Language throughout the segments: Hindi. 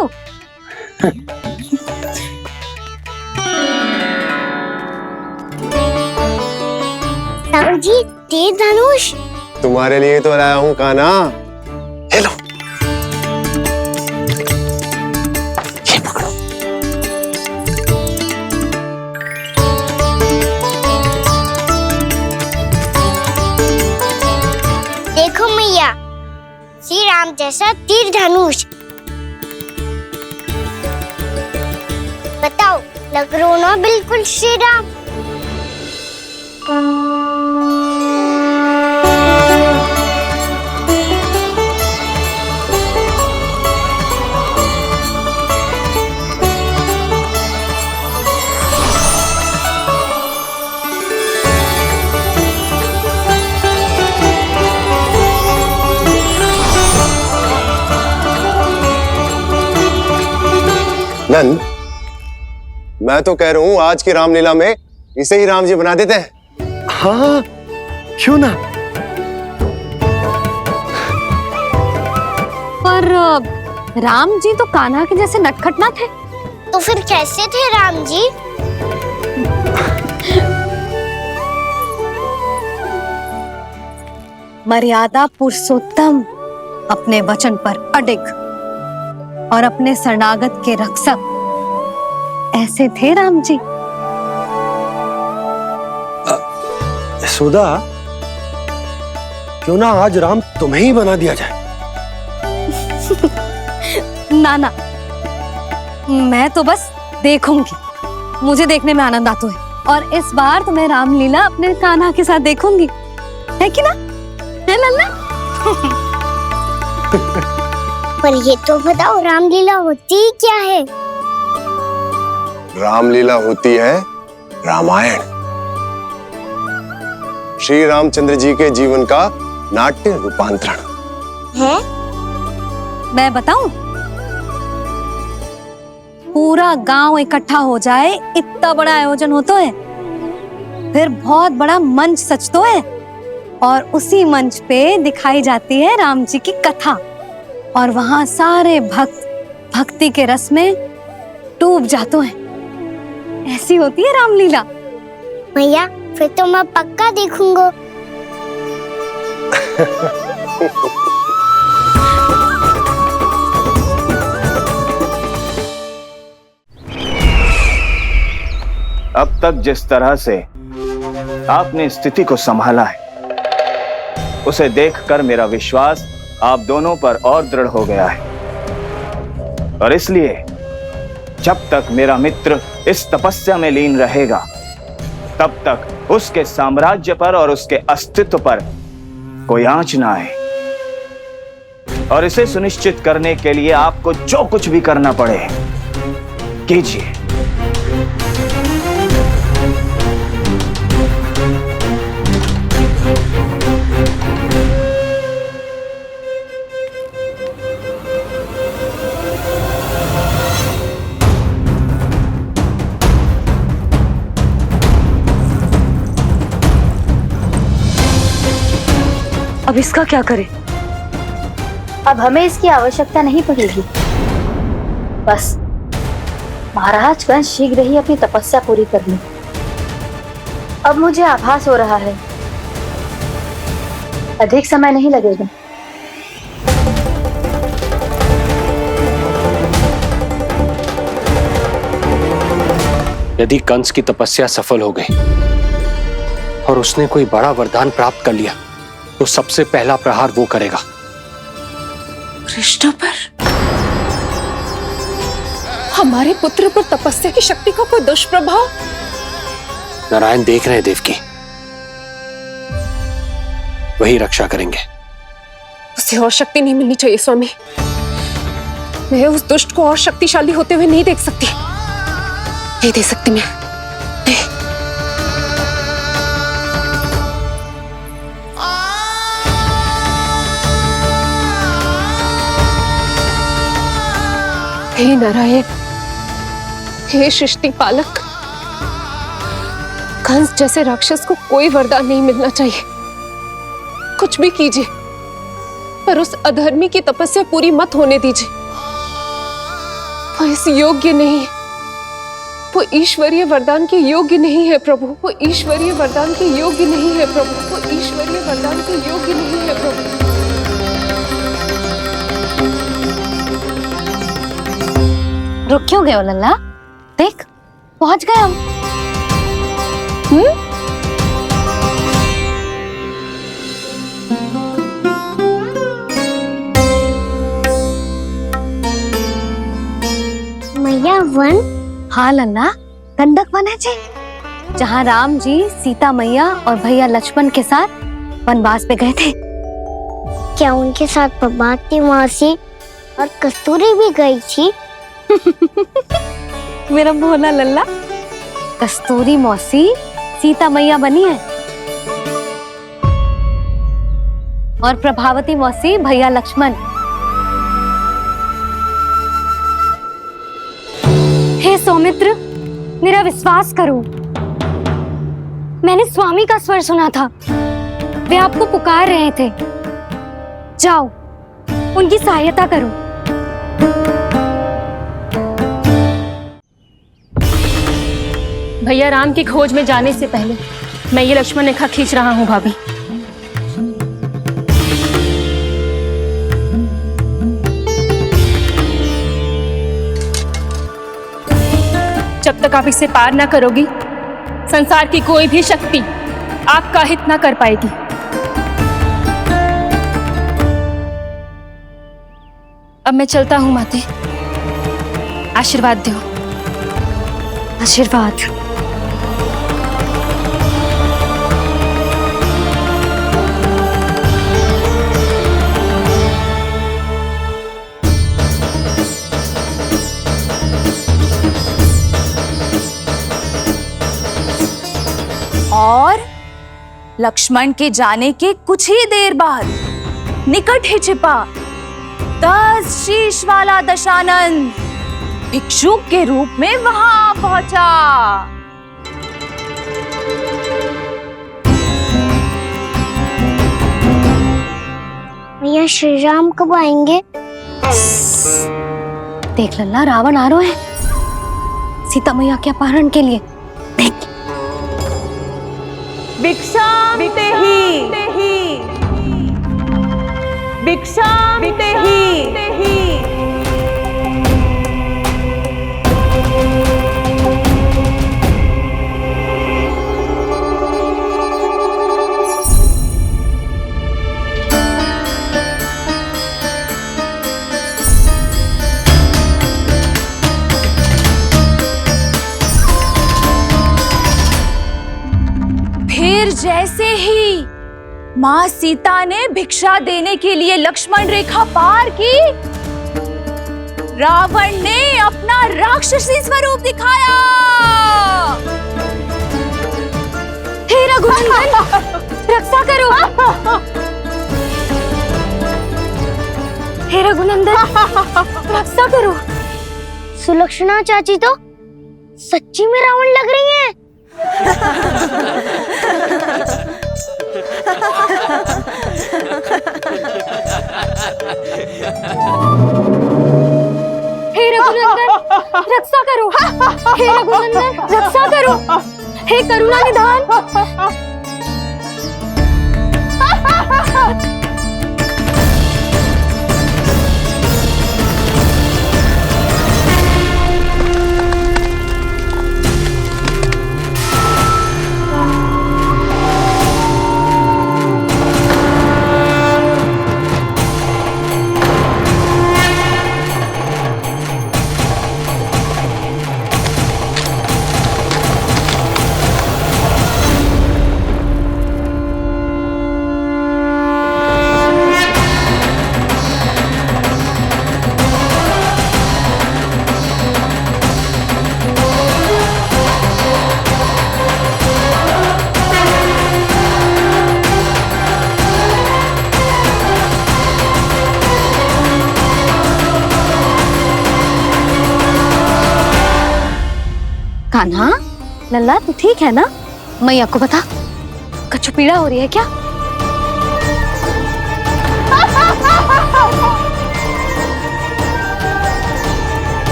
तो। जी तीर धनुष तुम्हारे लिए तो लाया हूँ कान्हा। ले लो, ये पकड़ो। देखो मैया, श्री राम जैसा तीर धनुष। बताओ, लग रहा ना बिल्कुल श्री राम। नंद, मैं तो कह रहा हूँ आज की रामलीला में इसे ही राम जी बना देते हैं। हाँ, क्यों ना। पर राम जी तो कान्हा के जैसे नटखट ना थे। तो फिर कैसे थे राम जी? मर्यादा पुरुषोत्तम, अपने वचन पर अडिग और अपने शरणागत के रक्षक, ऐसे थे राम जी। यशोदा, क्यों ना आज राम तुम्हें ही बना दिया जाए। ना ना, मैं तो बस देखूंगी, मुझे देखने में आनंद आता है। और इस बार तो मैं रामलीला अपने कान्हा के साथ देखूंगी, है कि ना? है लल्ला? पर ये तो बताओ, रामलीला होती क्या है? रामलीला होती है रामायण। श्री रामचंद्र जी के जीवन का नाट्य रूपांतरण है। मैं बताऊं? पूरा गांव इकट्ठा हो जाए, इतना बड़ा आयोजन होता है, फिर बहुत बड़ा मंच सजतो है और उसी मंच पे दिखाई जाती है राम जी की कथा और वहां सारे भक्त भक्ति के रस में डूब जाते हैं। ऐसी होती है रामलीला। भैया, फिर तो मैं पक्का देखूंगा। अब तक जिस तरह से आपने स्थिति को संभाला है, उसे देखकर मेरा विश्वास आप दोनों पर और दृढ़ हो गया है। और इसलिए जब तक मेरा मित्र इस तपस्या में लीन रहेगा, तब तक उसके साम्राज्य पर और उसके अस्तित्व पर कोई आंच ना आए। और इसे सुनिश्चित करने के लिए आपको जो कुछ भी करना पड़े कीजिए। अब इसका क्या करें? अब हमें इसकी आवश्यकता नहीं पड़ेगी। बस महाराज कंस शीघ्र ही अपनी तपस्या पूरी कर लें। अब मुझे आभास हो रहा है, अधिक समय नहीं लगेगा। यदि कंस की तपस्या सफल हो गई और उसने कोई बड़ा वरदान प्राप्त कर लिया, तो सबसे पहला प्रहार वो करेगा। कृष्ण पर? हमारे पुत्र पर तपस्या की शक्ति का कोई दुष्प्रभाव? नारायण देख रहे हैं देवकी, वही रक्षा करेंगे। उसे और शक्ति नहीं मिलनी चाहिए स्वामी। मैं उस दुष्ट को और शक्तिशाली होते हुए नहीं देख सकती, नहीं दे सकती मैं। हे नारायण, हे सृष्टि पालक, कंस जैसे राक्षस को कोई वरदान नहीं मिलना चाहिए। कुछ भी कीजिए, पर उस अधर्मी की तपस्या पूरी मत होने दीजिए। वो इस योग्य नहीं, वो ईश्वरीय वरदान के योग्य नहीं है प्रभु, वो ईश्वरीय वरदान के योग्य नहीं है प्रभु, वो ईश्वरीय वरदान के योग्य नहीं है प्रभु। रुक क्यों गए हो लल्ला? देख पहुंच गए हम। मैया वन? हाँ लल्ला, गंडक वन है जी, जहाँ राम जी सीता मैया और भैया लक्ष्मण के साथ वनवास पे गए थे। क्या उनके साथ प्रभाती मौसी और कस्तूरी भी गई थी? मेरा भोला लल्ला, कस्तूरी मौसी सीता मैया बनी है और प्रभावती मौसी भैया लक्ष्मण। हे सौमित्र, मेरा विश्वास करो, मैंने स्वामी का स्वर सुना था, वे आपको पुकार रहे थे। जाओ उनकी सहायता करो। भैया राम की खोज में जाने से पहले मैं ये लक्ष्मण रेखा खींच रहा हूँ भाभी। जब तक आप इसे पार ना करोगी, संसार की कोई भी शक्ति आपका हित ना कर पाएगी। अब मैं चलता हूँ माते, आशीर्वाद दो। आशीर्वाद। और लक्ष्मण के जाने के कुछ ही देर बाद निकट ही छिपा 10 शीश वाला दशानन भिक्षुक के रूप में वहां पहुंचा। भैया श्री राम कब आएंगे? देख लल्ला, रावण आ रहा है सीता मैया के अपहरण के लिए। देख, भिक्षाम देहि, भिक्षाम देहि। फिर जैसे ही माँ सीता ने भिक्षा देने के लिए लक्ष्मण रेखा पार की, रावण ने अपना राक्षसी स्वरूप दिखाया। हे रघुनंदन, रक्षा करो। हे रघुनंदन, रक्षा करो। सुलक्षणा चाची तो सच्ची में रावण लग रही हैं। हे रघुनंदन, रक्षा करो। हे रघुनंदन, रक्षा करो। हे करुणा निधान। कान्हा, लल्ला तू ठीक है ना? मैया को बता, कछु पीड़ा हो रही है क्या?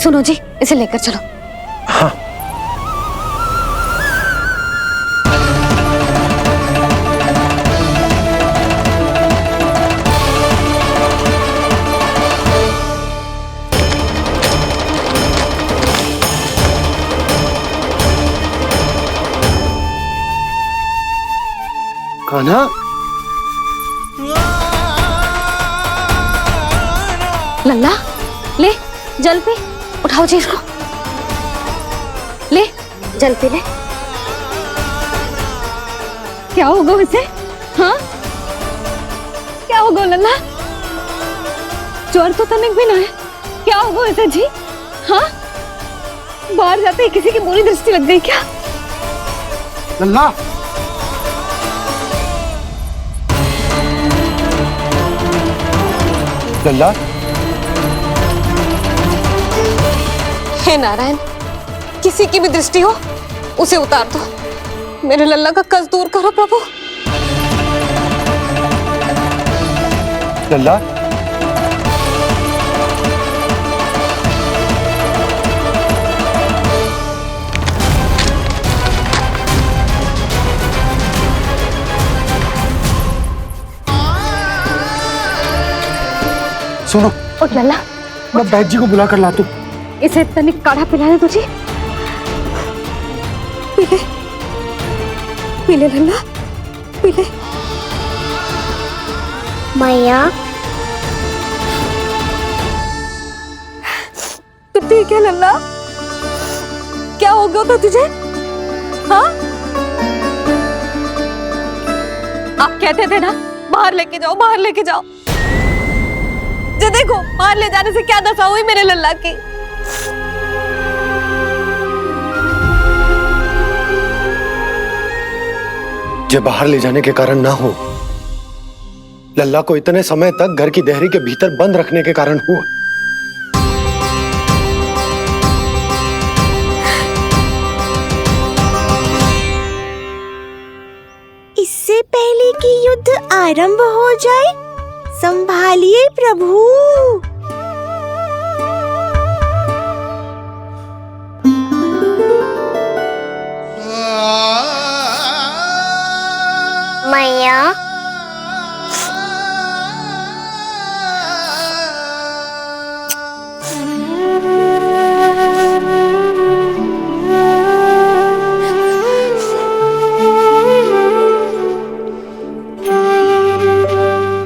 सुनो जी, इसे लेकर चलो। हाँ। कान्हा, लल्ला ले जल पी, उठाओ जी इसको, ले जल पी ले। क्या होगा इसे? हाँ क्या होगा लल्ला? ज्वर तो तनिक भी ना है, क्या होगा इसे जी? हाँ बाहर जाते ही किसी की बुरी दृष्टि लग गई क्या? लल्ला, लल्ला। हे नारायण, किसी की भी दृष्टि हो उसे उतार दो, मेरे लल्ला का कष्ट दूर करो प्रभु। लल्ला, सुनो, उठ लल्ला, मैं बैद जी को बुला कर लाता हूँ। इसे तनिक काढ़ा पिलाने तुझे, पीले पीले लल्ला, पीले। मैया तो ठीक है लल्ला, क्या हो गया था तुझे? हाँ आप कहते थे ना बाहर लेके जाओ, बाहर लेके जाओ, जो देखो बाहर ले जाने से क्या दशा हुई मेरे लल्ला की। ये बाहर ले जाने के कारण ना हो, लल्ला को इतने समय तक घर की देहरी के भीतर बंद रखने के कारण हुआ। इससे पहले कि युद्ध आरंभ हो जाए, संभालिए प्रभु। मैया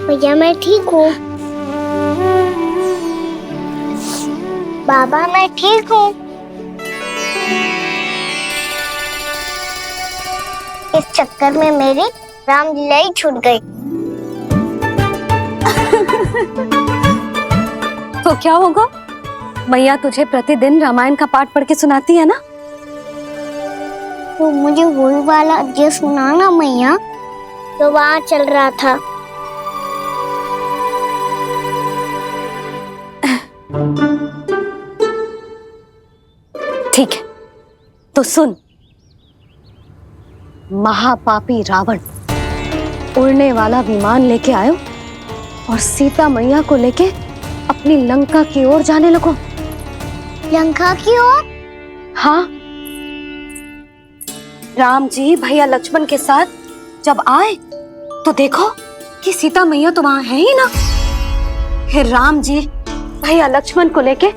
भैया मैं ठीक हूँ। बाबा मैं ठीक हूँ। इस चक्कर में मेरी रामलीला ही छूट गई। तो क्या होगा? मैया तुझे प्रतिदिन रामायण का पाठ पढ़ के सुनाती है ना? तो मुझे वही वाला अध्याय सुनाना मैया, तो वहाँ चल रहा था। ठीक है तो सुन। महापापी रावण उड़ने वाला विमान लेके आयो और सीता मैया को लेके अपनी लंका की ओर जाने लगो। लंका की ओर? हाँ, राम जी भैया लक्ष्मण के साथ जब आए तो देखो कि सीता मैया तो वहां है ही ना। फिर राम जी भैया लक्ष्मण को लेके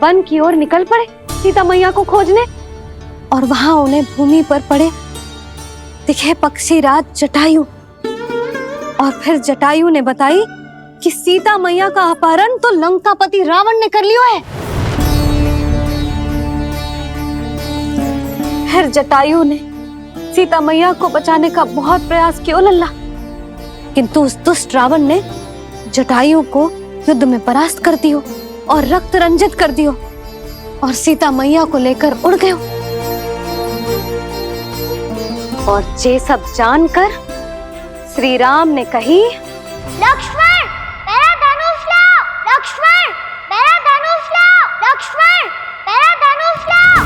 वन की ओर निकल पड़े सीता मैया को खोजने, और वहां उन्हें भूमि पर पड़े दिखे पक्षी राज जटायु। और फिर जटायु ने बताई कि सीता मैया का अपहरण तो लंकापति रावण ने कर लियो है। फिर जटायु ने सीता मैया को बचाने का बहुत प्रयास किया लल्ला, किंतु उस दुष्ट रावण ने जटायु को युद्ध में परास्त कर दियो और रक्त रंजित कर दियो और सीता मैया को लेकर उड़ गयो। और ये सब जानकर श्री राम ने कही, लक्ष्मण मेरा धनुष लाओ, लक्ष्मण मेरा धनुष लाओ, लक्ष्मण मेरा धनुष लाओ।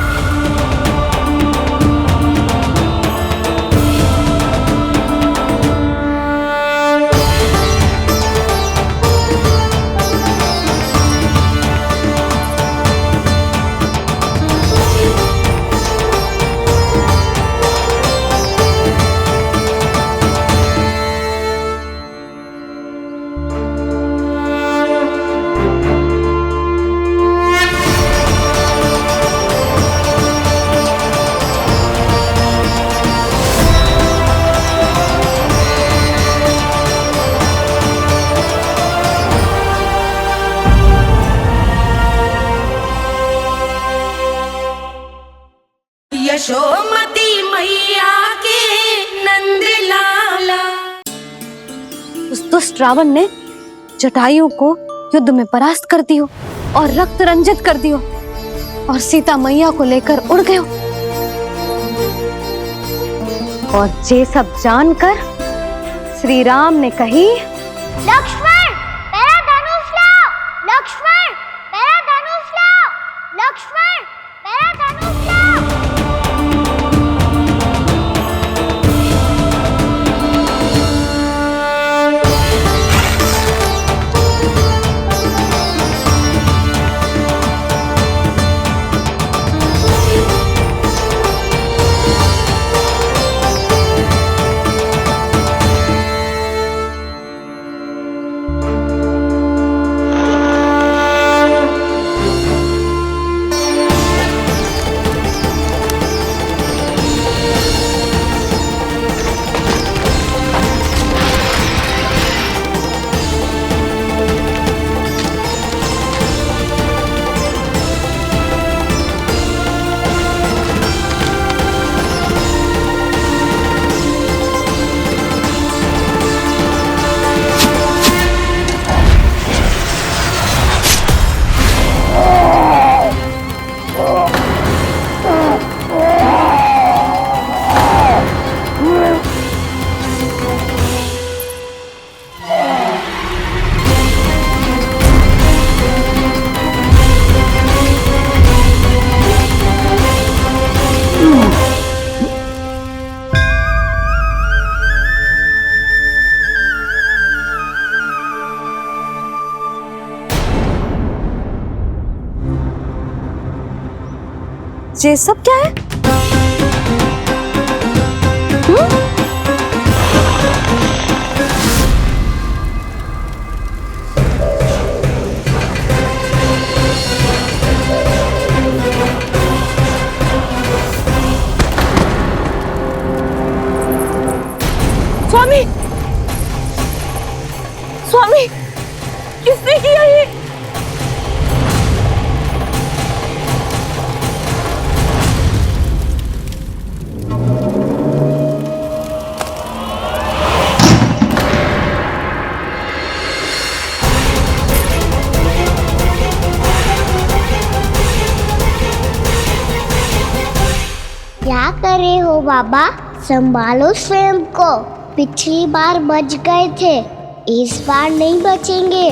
यशोमती मैया के नंद लाला। उस दुष्ट रावण ने जटायु को युद्ध में परास्त कर दियो और रक्त रंजित कर दियो और सीता मैया को लेकर उड़ गयो। और ये सब जानकर श्री राम ने कही, लक्ष्मण मेरा धनुष लाओ, लक्ष्मण मेरा धनुष लाओ, लक्ष्मण मेरा धनुष लाओ। ये सब क्या है? स्वामी, स्वामी, किसने किया ये? क्या करे हो बाबा, संभालो स्वयं को। पिछली बार बच गए थे, इस बार नहीं बचेंगे।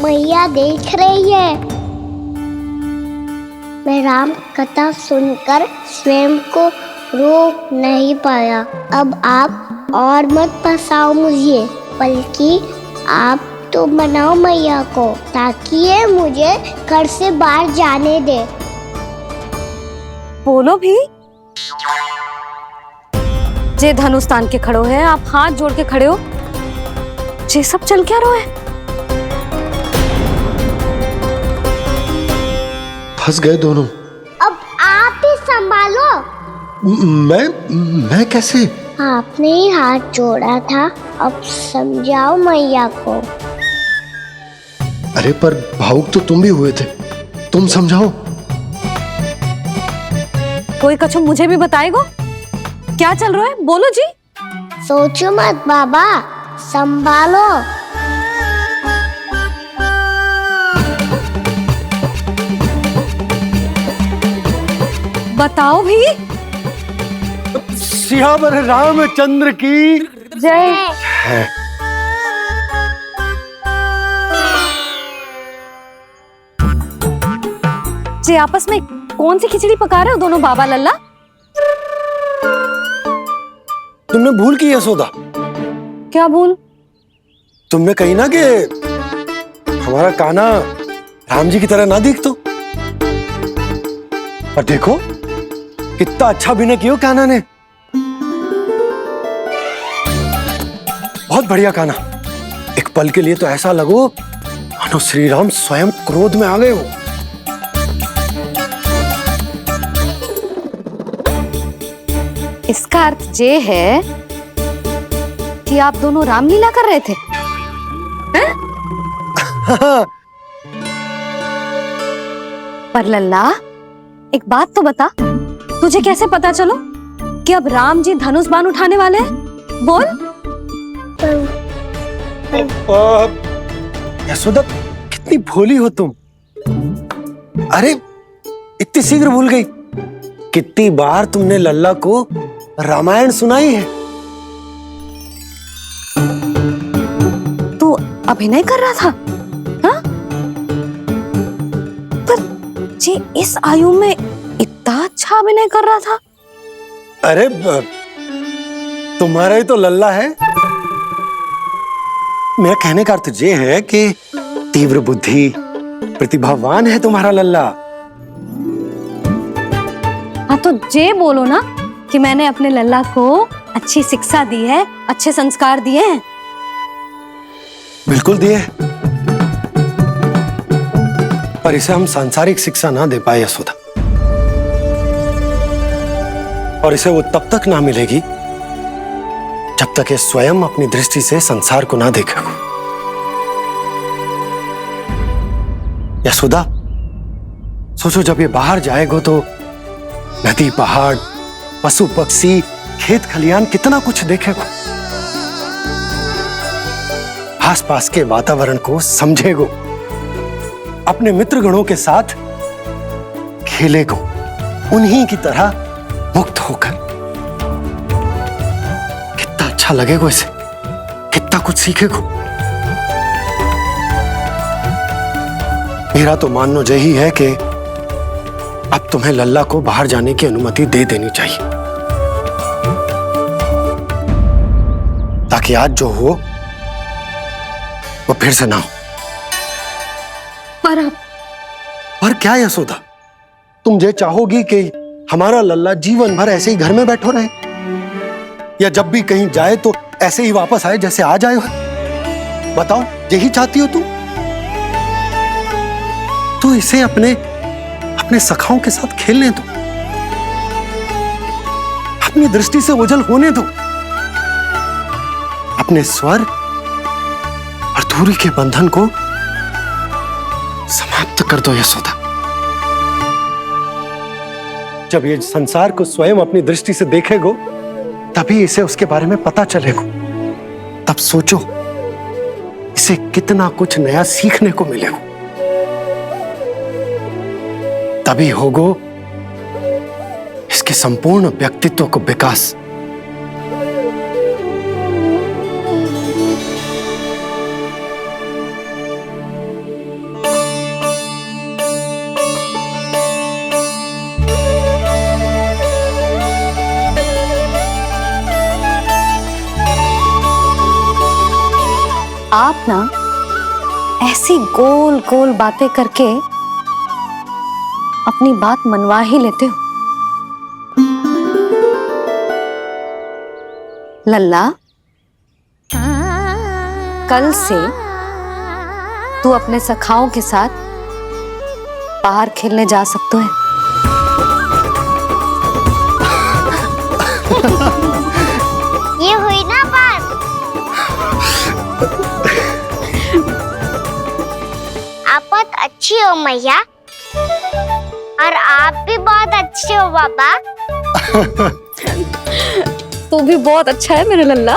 मैया देख रही है। मैं राम कथा सुनकर स्वयं को रोक नहीं पाया। अब आप और मत फंसाओ मुझे, बल्कि आप तो मनाओ मैया को, ताकि ये मुझे घर से बाहर जाने दे। बोलो भी। जे धनुष तान के खड़ो है, आप हाथ जोड़ के खड़े हो, ये सब चल क्या रहा है? फंस गए दोनों। अब आप ही संभालो। मैं कैसे? आपने ही हाथ जोड़ा था, अब समझाओ मैया को। अरे पर भावुक तो तुम भी हुए थे, तुम समझाओ। कोई कछु मुझे भी बताएगो, क्या चल रहा है? बोलो जी। सोचो मत बाबा, संभालो। बताओ भी। सियावर रामचंद्र की जय। जी आपस में कौन सी खिचड़ी पका रहे हो दोनों बाबा लल्ला? तुमने भूल की यशोदा। क्या भूल? तुमने कही ना कि हमारा कान्हा राम जी की तरह ना दिख तो। और देखो कितना अच्छा अभिनय किया कान्हा ने। बहुत बढ़िया कान्हा। एक पल के लिए तो ऐसा लगो मानो श्री राम स्वयं क्रोध में आ गए हो। इसका अर्थ ये है कि आप दोनों रामलीला कर रहे थे? पर लल्ला एक बात तो बता, तुझे कैसे पता चलो कि अब राम जी धनुष बाण उठाने वाले हैं? बोल। यशोदा, कितनी भोली हो तुम। अरे इतनी शीघ्र भूल गई। कितनी बार तुमने लल्ला को रामायण सुनाई है। तू अभिनय कर रहा था? हाँ? पर जी इस आयु में इतना अच्छा अभिनय कर रहा था। अरे तुम्हारा ही तो लल्ला है। मेरा कहने का अर्थ ये है कि तीव्र बुद्धि, प्रतिभावान है तुम्हारा लल्ला। हाँ तो ये बोलो ना कि मैंने अपने लल्ला को अच्छी शिक्षा दी है, अच्छे संस्कार दिए हैं। बिल्कुल दिए, पर इसे हम सांसारिक शिक्षा ना दे पाए यशोदा। और इसे वो तब तक ना मिलेगी जब तक ये स्वयं अपनी दृष्टि से संसार को ना देखेगा। यशोदा, सोचो जब ये बाहर जाएगा तो नदी, पहाड़, पशु पक्षी, खेत खलियान कितना कुछ देखेगा। आसपास के वातावरण को समझेगो, अपने मित्रगणों के साथ खेलेगो, उन्हीं की तरह मुक्त होकर। कितना अच्छा लगेगा इसे, कितना कुछ सीखेगो। मेरा तो मानना यही है कि अब तुम्हें लल्ला को बाहर जाने की अनुमति दे देनी चाहिए, ताकि आज जो हो वो फिर से ना हो। पर क्या यशोदा, तुम ये चाहोगी कि हमारा लल्ला जीवन भर ऐसे ही घर में बैठो रहे, या जब भी कहीं जाए तो ऐसे ही वापस आए जैसे आज आए हो? बताओ, यही चाहती हो तुम? तो इसे अपने सखाओं के साथ खेलने दो, अपनी दृष्टि से ओझल होने दो, अपने स्वर और दूरी के बंधन को समाप्त कर दो यशोदा। जब ये संसार को स्वयं अपनी दृष्टि से देखेगो, तभी इसे उसके बारे में पता चलेगा। तब सोचो इसे कितना कुछ नया सीखने को मिलेगा। तभी होगो इसके संपूर्ण व्यक्तित्व को विकास। आप ना ऐसी गोल गोल बातें करके अपनी बात मनवा ही लेते हो। लल्ला, कल से तू अपने सखाओं के साथ बाहर खेलने जा सकते हैं। ये हुई ना बात। आप बहुत अच्छी हो मैया, और आप भी बहुत अच्छे हो बाबा। तू भी बहुत अच्छा है मेरे लल्ला।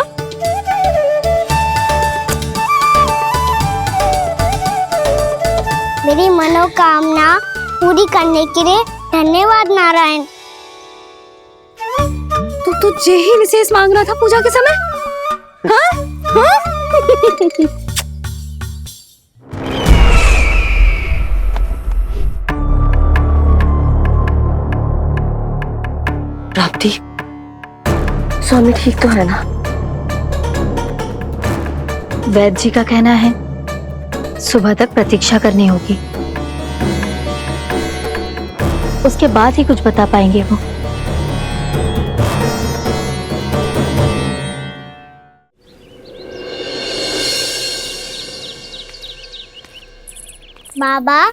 मेरी मनोकामना पूरी करने के लिए धन्यवाद नारायण। तू यही विशेष मांग रहा था पूजा के समय? हाँ? हाँ? प्राप्ति, स्वामी ठीक तो है ना? वैद्य जी का कहना है सुबह तक प्रतीक्षा करनी होगी, उसके बाद ही कुछ बता पाएंगे वो। बाबा,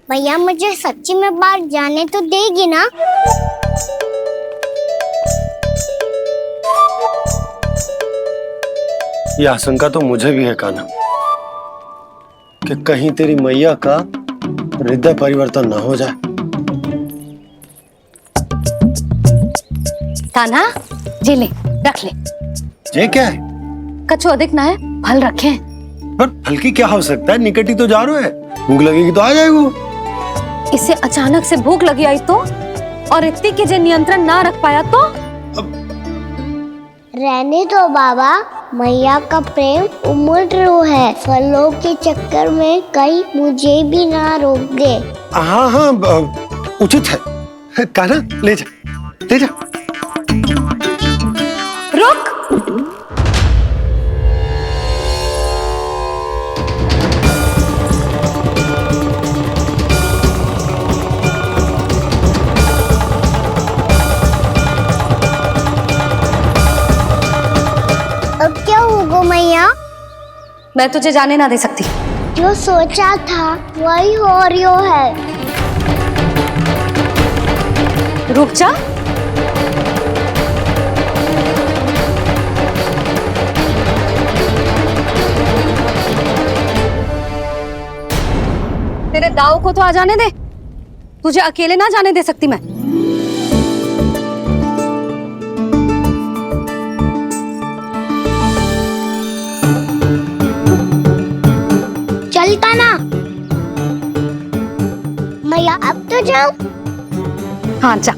भैया मुझे सच्ची में बाहर जाने तो देगी ना? ये आशंका तो मुझे भी है कान्हा, कि कहीं तेरी मैया का हृदय परिवर्तन ना हो जाए। कान्हा जे ले रख ले। ये क्या है? कछु अधिक ना है, फल रखे हैं। पर फल की क्या हो सकता है, निकट ही तो जा रहे है, भूख लगेगी तो आ जाएगा। इसे अचानक से भूख लगी आई तो, और इतनी की जे नियंत्रण ना रख पाया तो। रहने दो बाबा, मैया का प्रेम उमड़ रो है, फलों के चक्कर में कहीं मुझे भी ना रोक दे। हाँ हाँ उचित है। कान्हा ले जा, ले जा। रुक। अब क्या होगा मैया? मैं तुझे जाने ना दे सकती। जो सोचा था वही हो रही है। रुक जा। तेरे दाव को तो आ जाने दे, तुझे अकेले ना जाने दे सकती मैं। चल कान्हा, मैया अब तो जाओ। हाँ जा।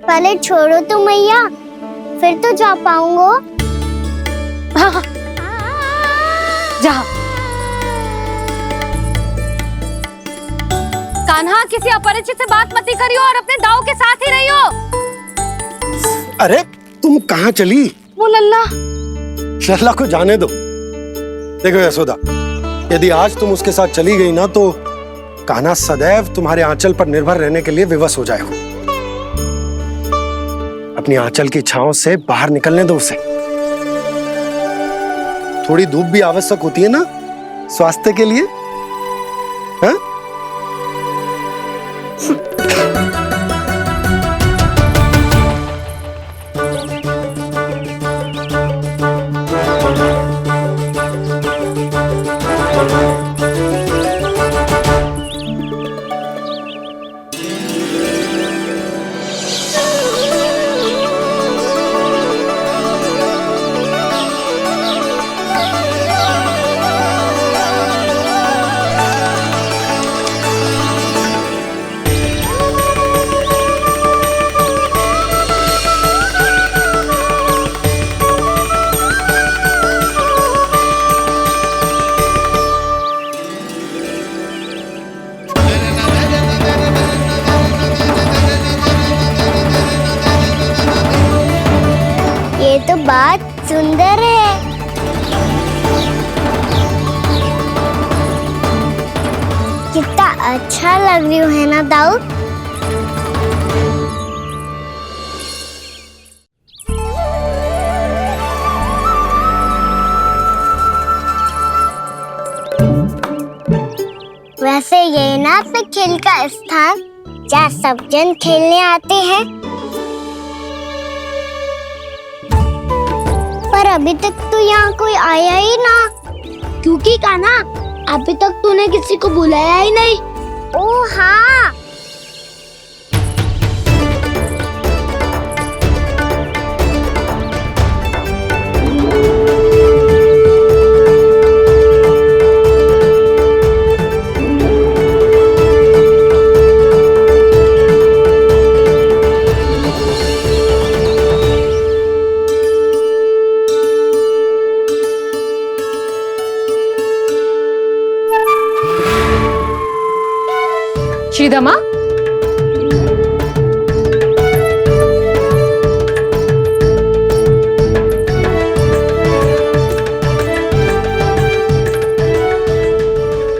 पहले छोड़ो तो मैया, फिर तो जा पाऊंगा। हाँ हाँ जा। कान्हा किसी अपरिचित से बात मत करियो और अपने दाव के साथ ही रहियो। अरे तुम कहाँ चली? वो लल्ला। लल्ला को जाने दो। देखो यशोदा, यदि आज तुम उसके साथ चली गई ना तो कान्हा सदैव तुम्हारे आंचल पर निर्भर रहने के लिए विवश हो जाएगा। अपनी आंचल की छांव से बाहर निकलने दो उसे। थोड़ी धूप भी आवश्यक होती है ना स्वास्थ्य के लिए, हाँ? ये तो बात सुंदर है। कितना अच्छा लग रही है ना दाऊ? वैसे ये ना पे खेल का स्थान जहाँ सब जन खेलने आते हैं। पर अभी तक तो यहाँ कोई आया ही ना। क्योंकि कान्हा, अभी तक तूने किसी को बुलाया ही नहीं। ओह हाँ। श्रीदामा,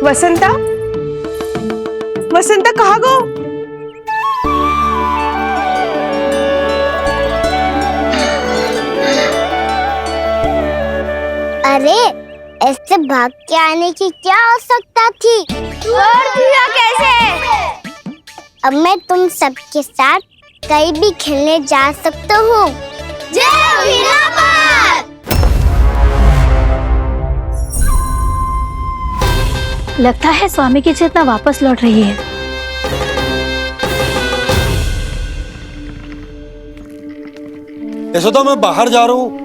वसंता, वसंता कहाँ गो? अरे ऐसे भाग के आने की क्या आवश्यकता थी? छोड़ दिया कैसे? अब मैं तुम सबके साथ कहीं भी खेलने जा सकता हूँ। जय वीरापाल। लगता है स्वामी की चेतना वापस लौट रही है। यशोदा, मैं बाहर जा रहा हूँ।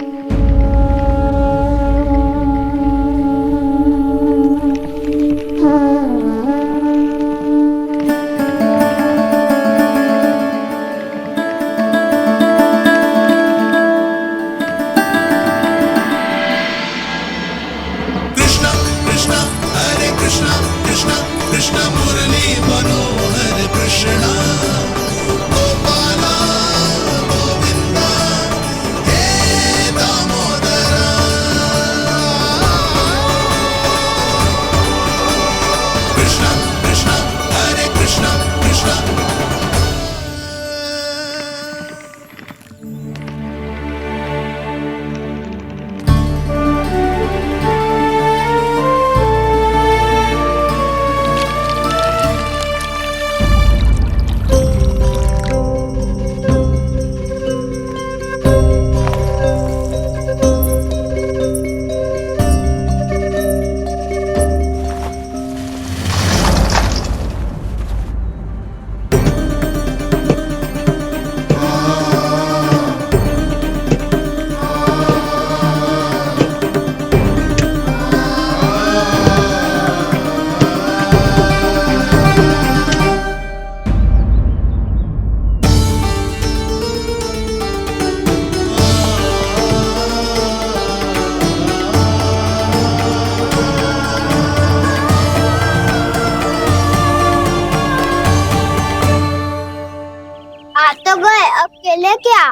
खेले क्या?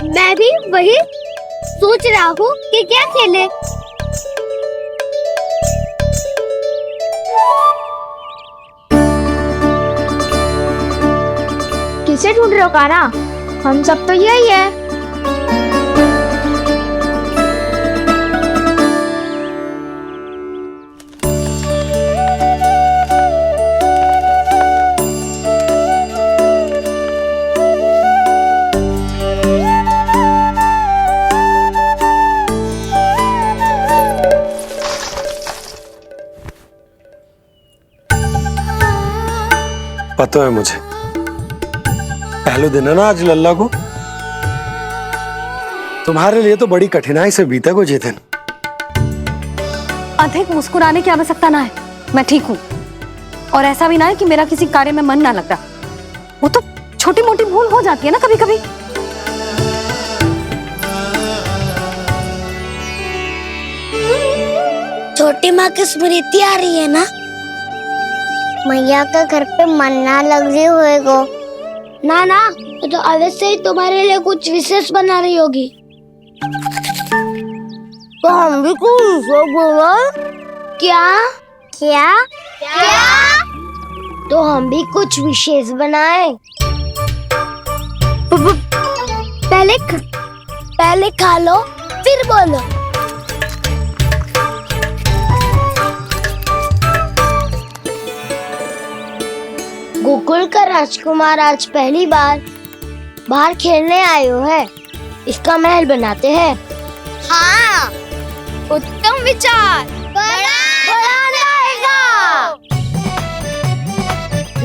मैं भी वही सोच रहा हूँ कि क्या खेले। किसे ढूंढ रहे हो कान्हा? हम सब तो यही है। पता है मुझे, पहले दिन है ना आज लल्ला को। तुम्हारे लिए तो बड़ी कठिनाई से बीता को ये दिन। अधिक मुस्कुराने की आवश्यकता ना है, मैं ठीक हूँ। और ऐसा भी ना है कि मेरा किसी कार्य में मन ना लग रहा। वो तो छोटी मोटी भूल हो जाती है ना कभी कभी। छोटी माँ की स्मृति आ रही है ना? मैया का घर पे मन ना लग रही होएगो। ना ना, तो अवश्य ही तुम्हारे लिए कुछ विशेष बना रही होगी। तो हम भी कुछ विशेष बोलो। क्या क्या क्या? तो हम भी कुछ विशेष बनाए। पहले खा लो फिर बोलो। गोकुल का राजकुमार आज पहली बार बाहर खेलने आए हो है। इसका महल बनाते हैं। हाँ, उत्तम विचार। बड़ा रहेगा।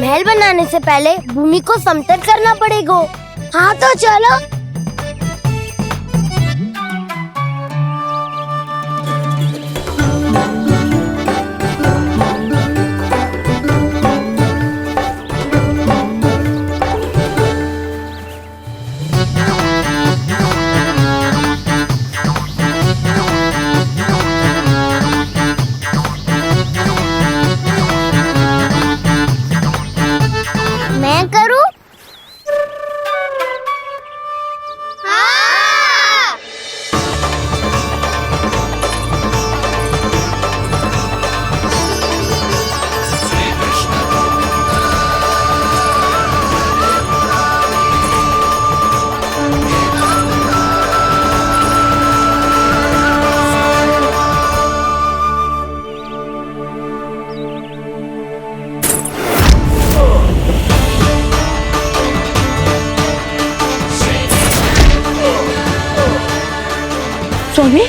महल बनाने से पहले भूमि को समतल करना पड़ेगा। हाँ तो चलो। मैं करूं? हाँ। स्वामी,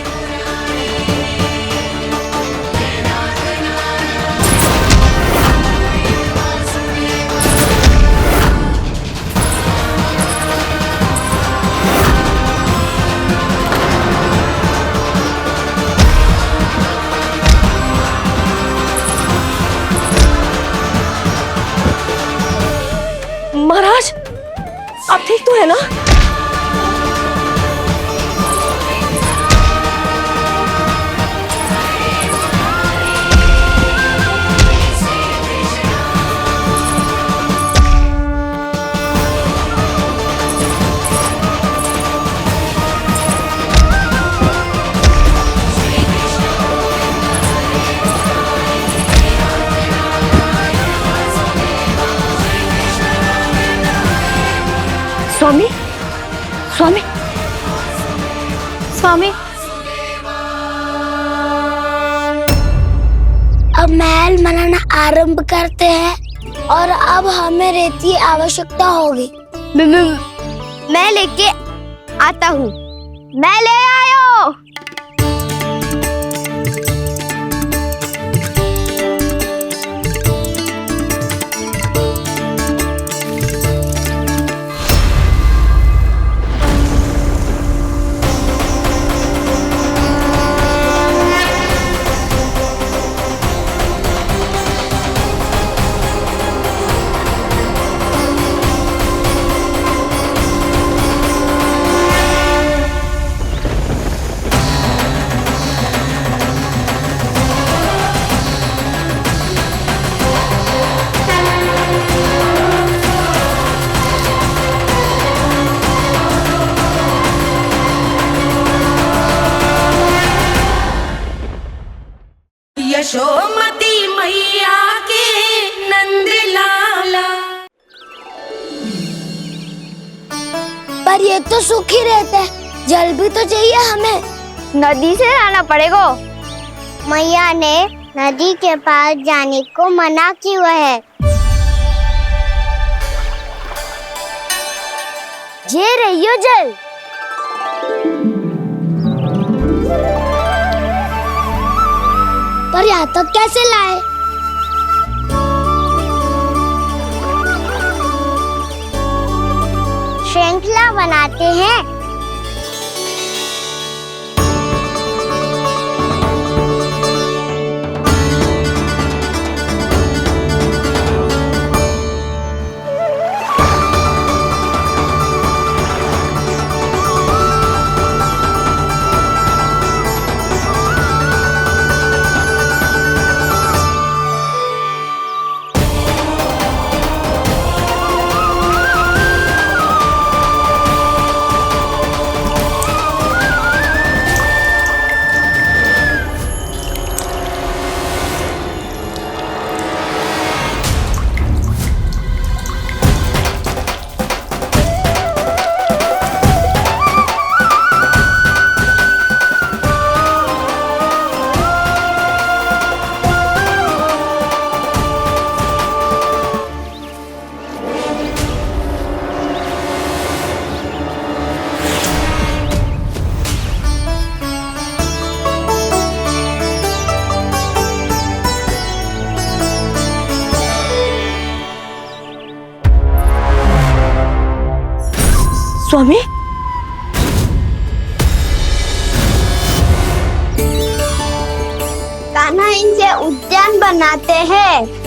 है ना? स्वामी, स्वामी, स्वामी। अब महल बनाना आरंभ करते हैं और अब हमें रेत की आवश्यकता होगी। मैं लेके आता हूँ। मैं ले आयो। यशोमती मैया के नंद लाला। पर ये तो सूखी रहता है, जल भी तो चाहिए हमें। नदी से लाना पड़ेगा। मैया ने नदी के पास जाने को मना किया है। ये रहियो जल। पर यहाँ तक कैसे लाए? श्रृंखला बनाते हैं। स्वामी, कान्हा इनसे उद्यान बनाते हैं।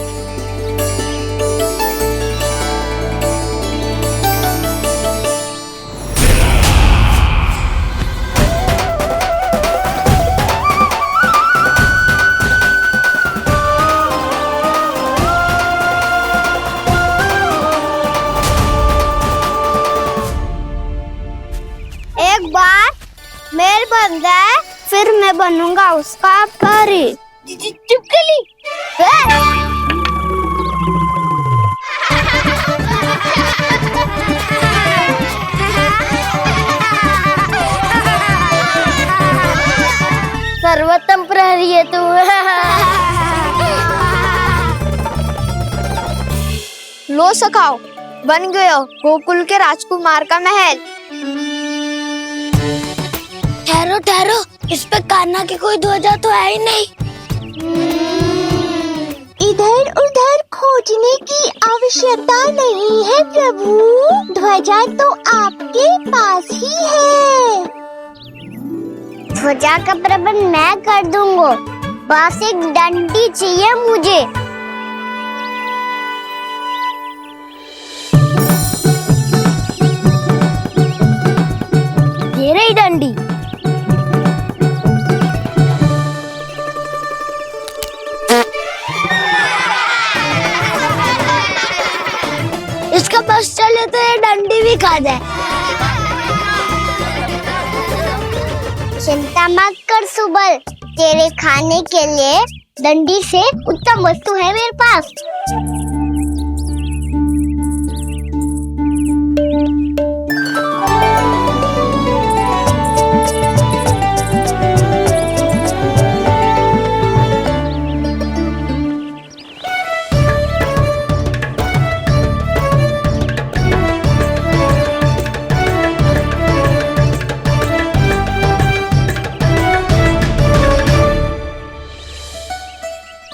एक बार मेल बन जाए फिर मैं बनूंगा उसका परी। चुपकली। सर्वोत्तम प्रहरी है तू। लो सखाओ, बन गयो गोकुल के राजकुमार का महल। ठहरो ठहरो, इस पे कान्हा की कोई ध्वजा तो है ही नहीं। इधर उधर खोजने की आवश्यकता नहीं है प्रभु, ध्वजा तो आपके पास ही है। ध्वजा का प्रबंध मैं कर दूंगा, बस एक डंडी चाहिए मुझे। मेरी डंडी। इसका बस चले तो ये डंडी भी खा जाए। चिंता मत कर सुबल, तेरे खाने के लिए डंडी से उत्तम वस्तु है मेरे पास।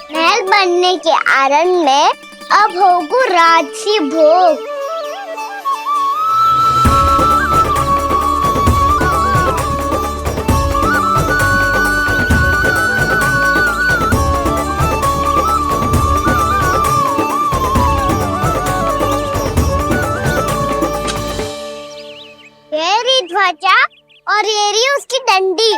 महल बनने के आरण में अब होगू राजसी भोग। ये रही ध्वजा और ये रही उसकी डंडी।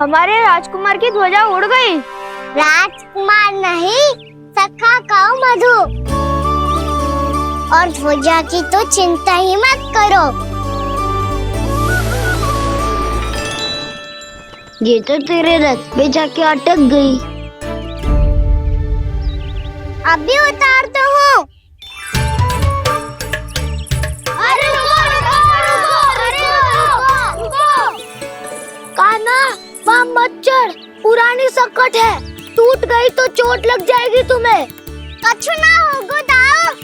हमारे राजकुमार की ध्वजा उड़ गई। राजकुमार नहीं, सखा काऊ मधु। और ध्वजा की तो चिंता ही मत करो। ये तो तेरे रथ पे जाके अटक गई। अभी उतारता हूँ। अरे कान्हा, वहाँ मत चढ़, पुरानी सकट है, टूट गई तो चोट लग जाएगी तुम्हें। कछु ना होगा दाऊ।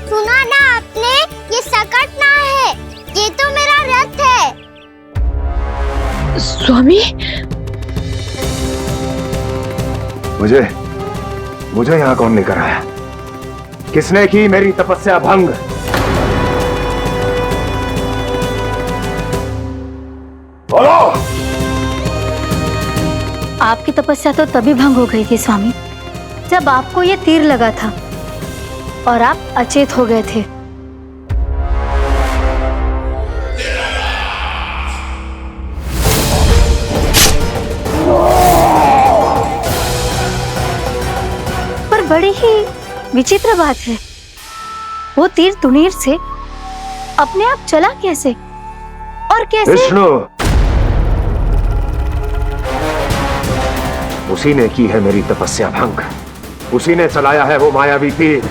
सुना ना आपने, ये सकट ना है, ये तो मेरा रथ है। स्वामी, मुझे यहाँ कौन लेकर आया? किसने की मेरी तपस्या भंग? बोलो। आपकी तपस्या तो तभी भंग हो गई थी स्वामी, जब आपको ये तीर लगा था और आप अचेत हो गए थे। पर बड़ी ही विचित्र बात है, वो तीर तुनीर से अपने आप चला कैसे और कैसे? विष्णु, उसी ने की है मेरी तपस्या भंग, उसी ने चलाया है वो मायावी तीर।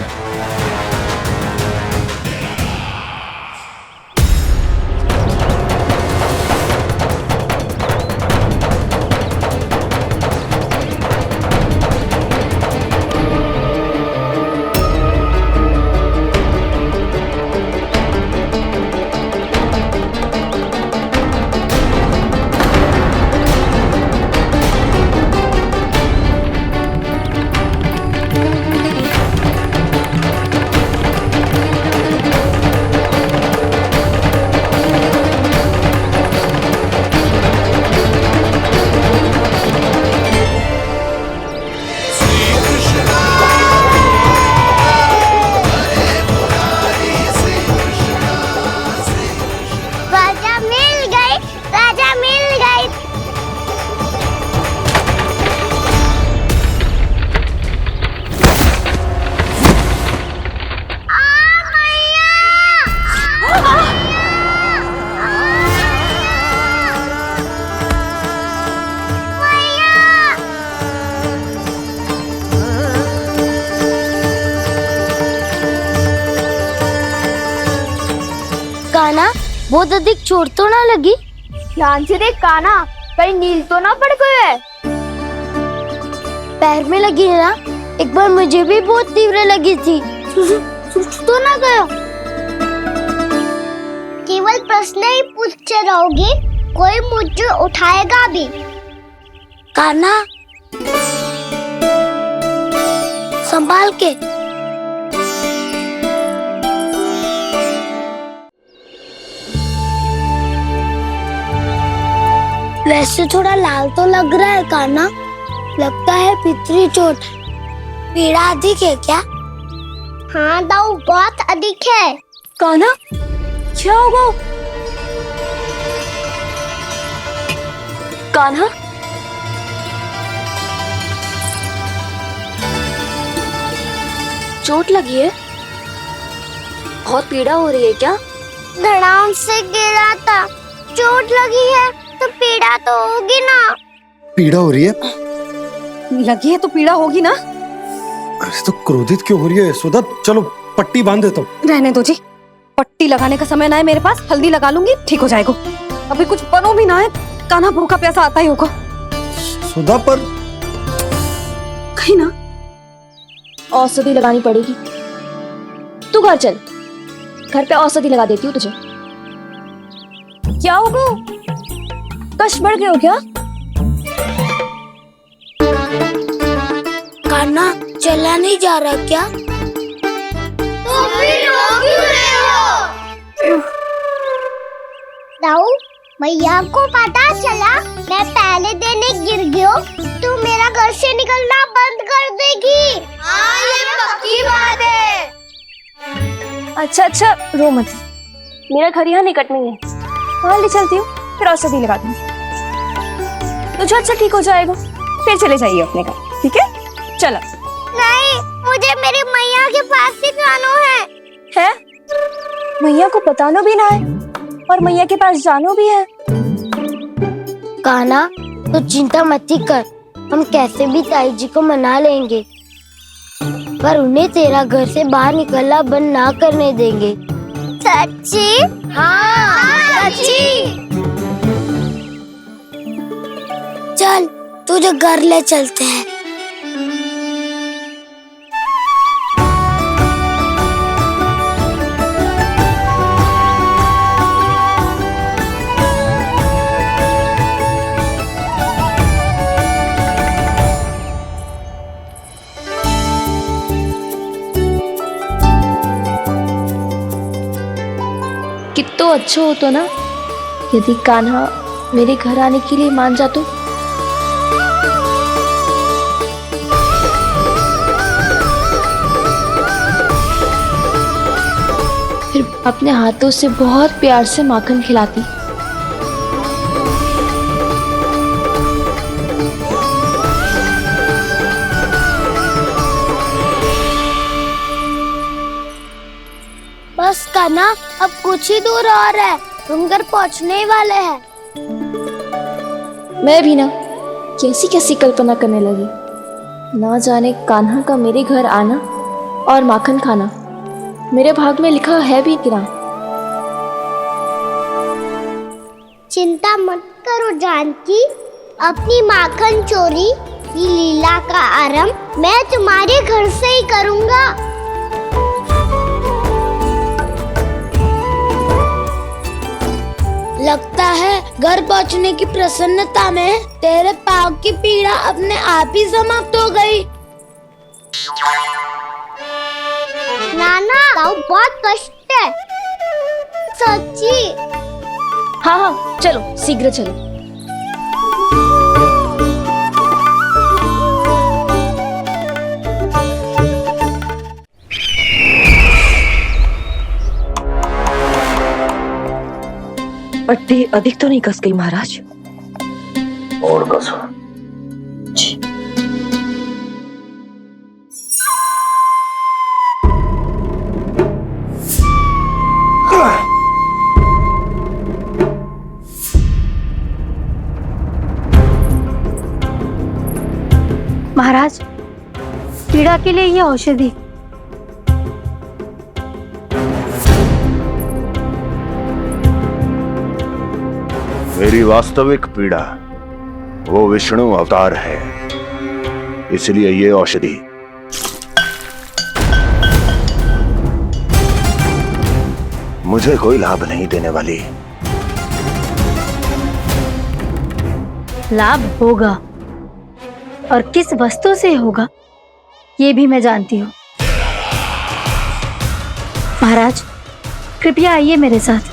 बहुत अधिक चोट तो ना लगी? ध्यान से देख कान्हा, कहीं नील तो ना पड़ गए है। पैर में लगी है ना? एक बार मुझे भी बहुत तीव्र लगी थी। सूझ तो ना गया? केवल प्रश्न ही पूछते रहोगे, कोई मुझे उठाएगा भी? कान्हा, संभाल के। वैसे थोड़ा लाल तो लग रहा है कान्हा, लगता है पितरी चोट। पीड़ा अधिक है क्या? हाँ दाऊ, बहुत अधिक है। कान्हा, क्या होगा? कान्हा, चोट लगी है? बहुत पीड़ा हो रही है क्या? धड़ाम से गिरा था, चोट लगी है तो पीड़ा तो होगी ना। पीड़ा हो रही है? लगी है तो पीड़ा होगी ना। अरे तो क्रोधित क्यों हो रही है यशोदा? चलो पट्टी बांध देता हूँ। रहने दो जी, पट्टी लगाने का समय ना है मेरे पास, हल्दी लगा लूंगी, ठीक हो जाएगा। अभी कुछ बनो भी ना है, कान्हा भूखा प्यासा आता ही होगा। सुधा पर कहीं ना औषधि लगानी पड़ेगी। तू घर चल, घर पे औषधि लगा देती हूँ तुझे। क्या होगा? कष्ट बढ़ गए हो क्या? कान्हा चला नहीं जा रहा क्या? तो फिर रो क्यों रहे हो? दाऊ, मैया को पता चला मैं पहले दिन ही गिर गयो तो मेरा घर से निकलना बंद कर देगी। हाँ, ये पक्की बात है। अच्छा अच्छा, रो मत। मेरा घर यहाँ निकट में है, वहाँ ले चलती हूँ, फिर औषधि लगा दूंगी। तुझे अच्छा ठीक हो जाएगा, फिर चले जाइए अपने घर, ठीक है? चलो। नहीं, मुझे मेरी मैया के पास ही जाना है। मैया को बताना भी ना है और मैया के पास जानो भी है। कान्हा, तो चिंता मत ही कर, हम कैसे भी ताई जी को मना लेंगे, पर उन्हें तेरा घर से बाहर निकलना बंद ना करने देंगे। सच्ची? हाँ, सच्ची। चल तुझे घर ले चलते हैं। कितना अच्छा हो तो ना यदि कान्हा मेरे घर आने के लिए मान जा तो। फिर अपने हाथों से बहुत प्यार से माखन खिलाती। बस कान्हा, अब कुछ ही दूर और है, तुम घर पहुँचने ही वाले हैं। मैं भी ना कैसी कैसी कल्पना करने लगी, ना जाने कान्हा का मेरे घर आना और माखन खाना मेरे भाग में लिखा है भी कि ना। चिंता मत करो जानकी, अपनी माखन चोरी की लीला का आरंभ मैं तुम्हारे घर से ही करूँगा। लगता है घर पहुंचने की प्रसन्नता में तेरे पाँव की पीड़ा अपने आप ही समाप्त हो गई। नाना, पाँव बहुत कष्ट है। सच्ची? हाँ हाँ, चलो शीघ्र चलो। पट्टी अधिक तो नहीं कस गई महाराज? और कसो। महाराज, पीड़ा के लिए ये औषधि। मेरी वास्तविक पीड़ा वो विष्णु अवतार है, इसलिए ये औषधि मुझे कोई लाभ नहीं देने वाली। लाभ होगा, और किस वस्तु से होगा ये भी मैं जानती हूँ। महाराज, कृपया आइए मेरे साथ।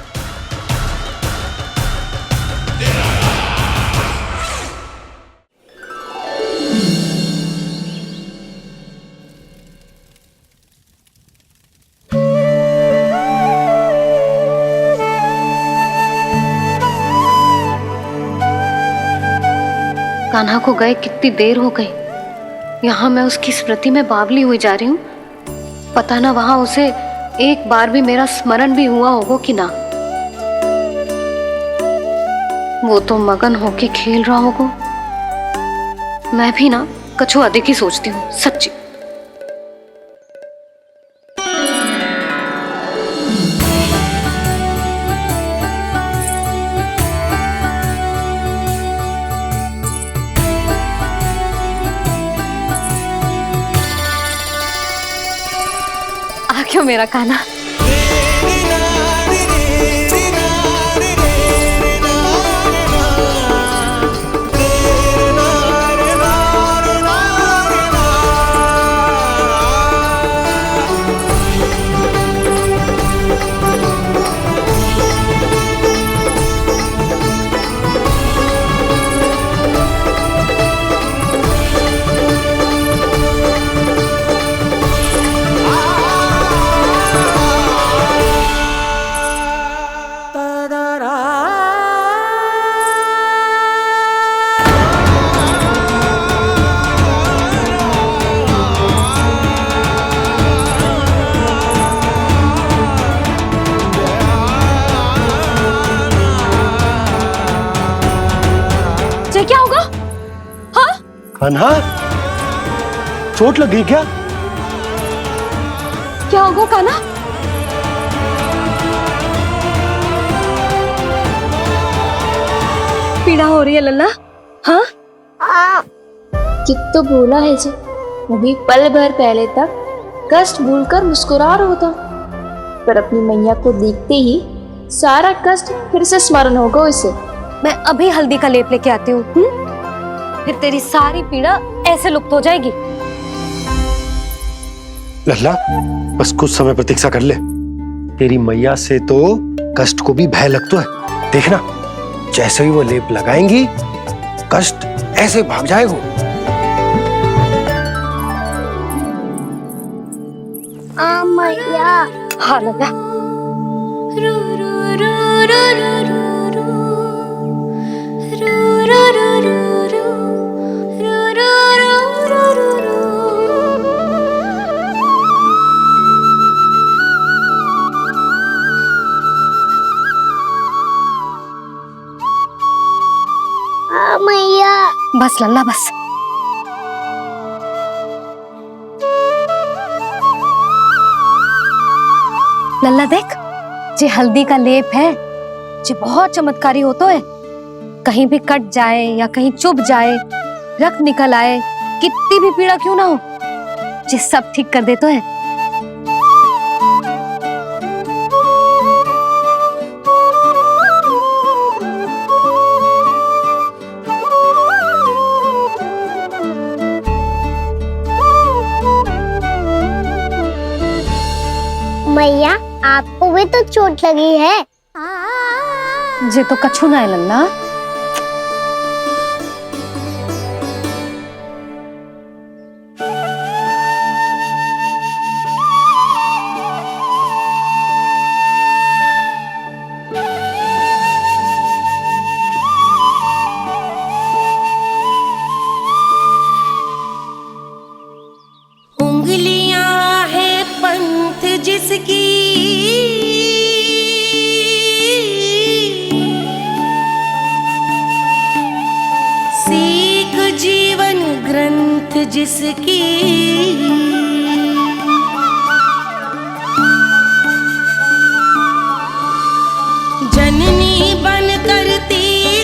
कान्हा को गए कितनी देर हो गई। यहाँ मैं उसकी स्मृति में बावली हुई जा रही हूँ। पता ना वहां उसे एक बार भी मेरा स्मरण भी हुआ होगा कि ना। वो तो मगन होके खेल रहा होगा। मैं भी ना कछु अधिक ही सोचती हूँ, सच्ची। आ क्यों मेरा कान्हा? क्या होगा? हाँ? कान्हा, चोट लग गई क्या? क्या होगा कान्हा? पीड़ा हो रही है लल्ला? हाँ? चित्त तो भूला है जी, अभी पल भर पहले तक कष्ट भूलकर मुस्कुरा रहा था, पर अपनी मैया को देखते ही सारा कष्ट फिर से स्मरण होगा उसे। मैं अभी हल्दी का लेप लेके आती हूँ। फिर तेरी सारी पीड़ा ऐसे लुप्त हो जाएगी। लल्ला, बस कुछ समय प्रतीक्षा कर ले। तेरी मैया से तो कष्ट को भी भय लगता है। देखना, जैसे ही वो लेप लगाएंगी, कष्ट ऐसे भाग जाएगा। मैया। हाँ लल्ला। मैया। बस लल्ला बस। लल्ला देख, जे हल्दी का लेप है, जे बहुत चमत्कारी होतो है। कहीं भी कट जाए या कहीं चुभ जाए, रक्त निकल आए, कितनी भी पीड़ा क्यों ना हो, जे सब ठीक कर देतो है। मैया, आपको भी तो चोट लगी है। जे तो कछु ना है लल्ला। उंगलियां है पंथ जिसकी, सीख जीवन ग्रंथ जिसकी, जननी बन कर तीर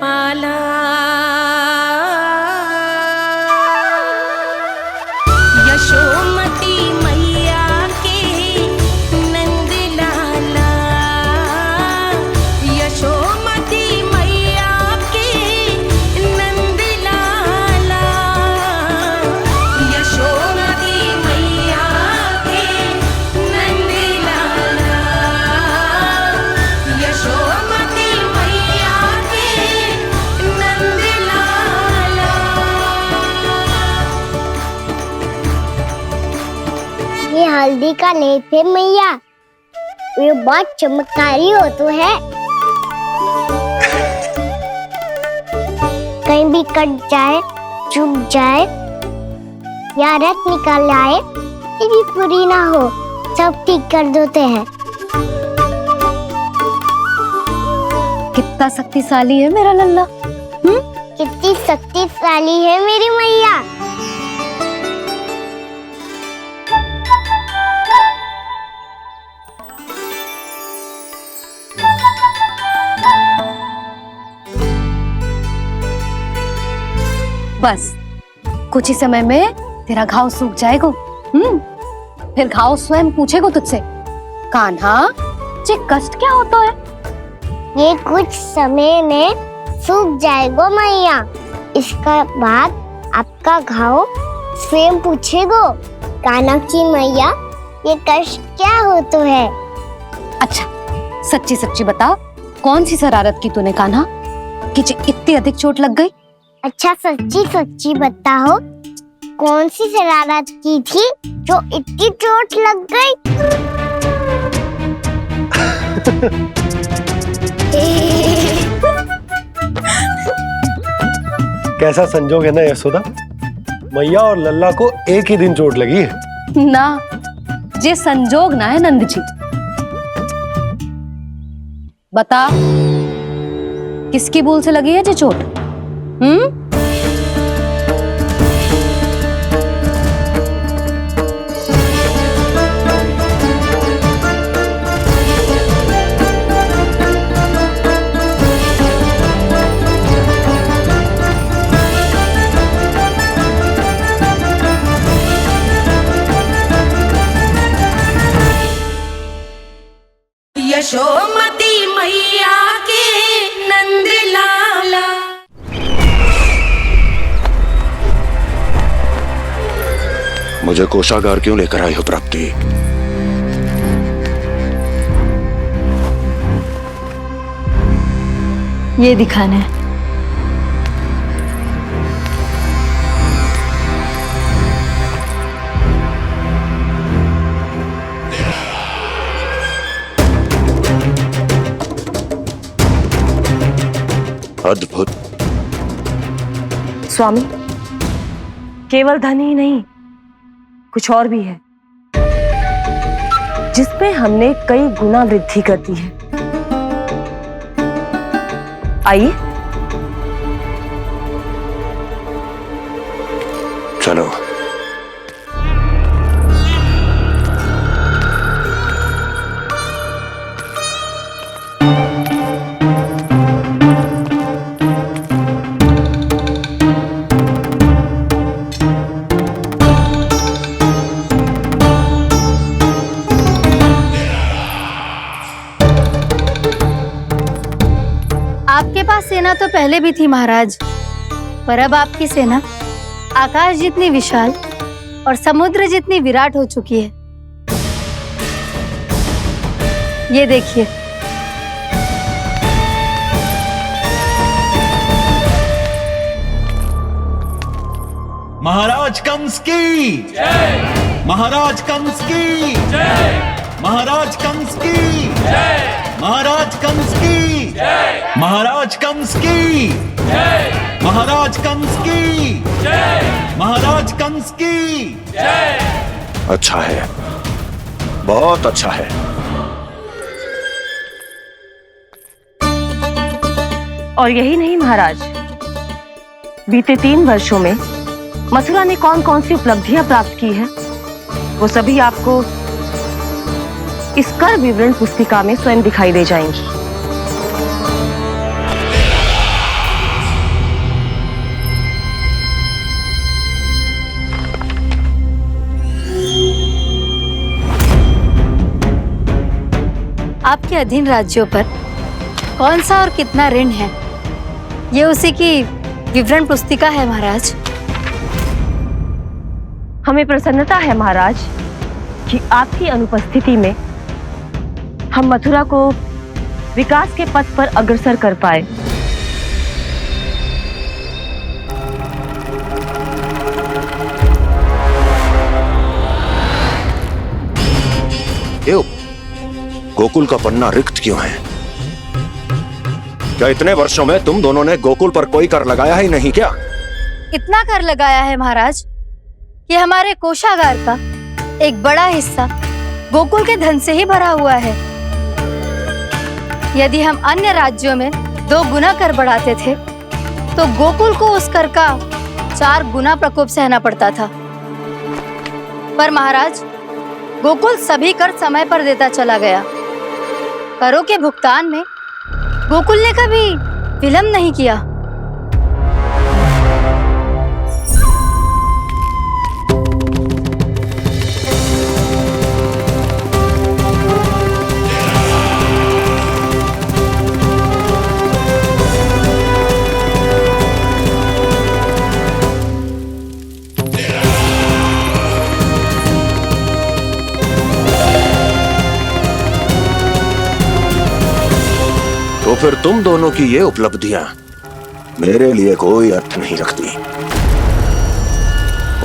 पाला। यशोमती मैया के नंद लाला, यशोमती मैया के नंद लाला, यशोमती मैया के नंद लाला, यशोमती मैया के नंद लाला। ये हल्दी का लेप है मैया, ये बहुत चमत्कारी हो तो है। कहीं भी कट जाए, चुभ जाए या रक्त निकल आए, ये भी पूरी ना हो, सब ठीक कर देते हैं। कितना शक्तिशाली है मेरा लल्ला। कितनी शक्तिशाली है मेरी मैया। बस कुछ ही समय में तेरा घाव सूख जाएगा। फिर घाव स्वयं पूछेगा तुझसे, कान्हा ये कष्ट क्या होता है? ये कुछ समय में सूख जाएगा मैया। इसका बाद आपका घाव स्वयं पूछेगो, कान्हा की मैया ये कष्ट क्या हो तो है। अच्छा सच्ची सच्ची बता, कौन सी शरारत की तूने कान्हा कि इतनी अधिक चोट लग गई? अच्छा सच्ची सच्ची बताओ, कौन सी शरारत की थी जो इतनी चोट लग गई? कैसा संजोग है ना यशोदा, मैया और लल्ला को एक ही दिन चोट लगी है। ना ये संजोग ना है नंद जी। बता किसकी भूल से लगी है ये चोट? यशोमती मैया के नंद लाला। मुझे कोषागार क्यों लेकर आई हो प्राप्ति? ये दिखाना है। अद्भुत। स्वामी, केवल धन ही नहीं, कुछ और भी है जिसमें हमने कई गुना वृद्धि कर दी है। आइए चलो। आपके पास सेना तो पहले भी थी महाराज, पर अब आपकी सेना आकाश जितनी विशाल और समुद्र जितनी विराट हो चुकी है। ये देखिए। महाराज कंस की जय, महाराज कंस की जय, महाराज कंस की जय, महाराज कंस की जय, महाराज कंस की जय, महाराज कंस की जय, महाराज कंस की जय। अच्छा है, बहुत अच्छा है। और यही नहीं महाराज, बीते 3 वर्षों में मथुरा ने कौन कौन सी उपलब्धियां प्राप्त की है, वो सभी आपको इस कर विवरण पुस्तिका में स्वयं दिखाई दे जाएंगी। आपके अधीन राज्यों पर कौन सा और कितना ऋण है, ये उसी की विवरण पुस्तिका है महाराज। हमें प्रसन्नता है महाराज कि आपकी अनुपस्थिति में हम मथुरा को विकास के पथ पर अग्रसर कर पाए। क्यों गोकुल का पन्ना रिक्त क्यों है? क्या इतने वर्षों में तुम दोनों ने गोकुल पर कोई कर लगाया ही नहीं क्या? इतना कर लगाया है महाराज कि हमारे कोषागार का एक बड़ा हिस्सा गोकुल के धन से ही भरा हुआ है। यदि हम अन्य राज्यों में 2 गुना कर बढ़ाते थे तो गोकुल को उस कर का 4 गुना प्रकोप सहना पड़ता था। पर महाराज, गोकुल सभी कर समय पर देता चला गया। करों के भुगतान में गोकुल ने कभी विलंब नहीं किया। तो फिर तुम दोनों की ये उपलब्धियां मेरे लिए कोई अर्थ नहीं रखती।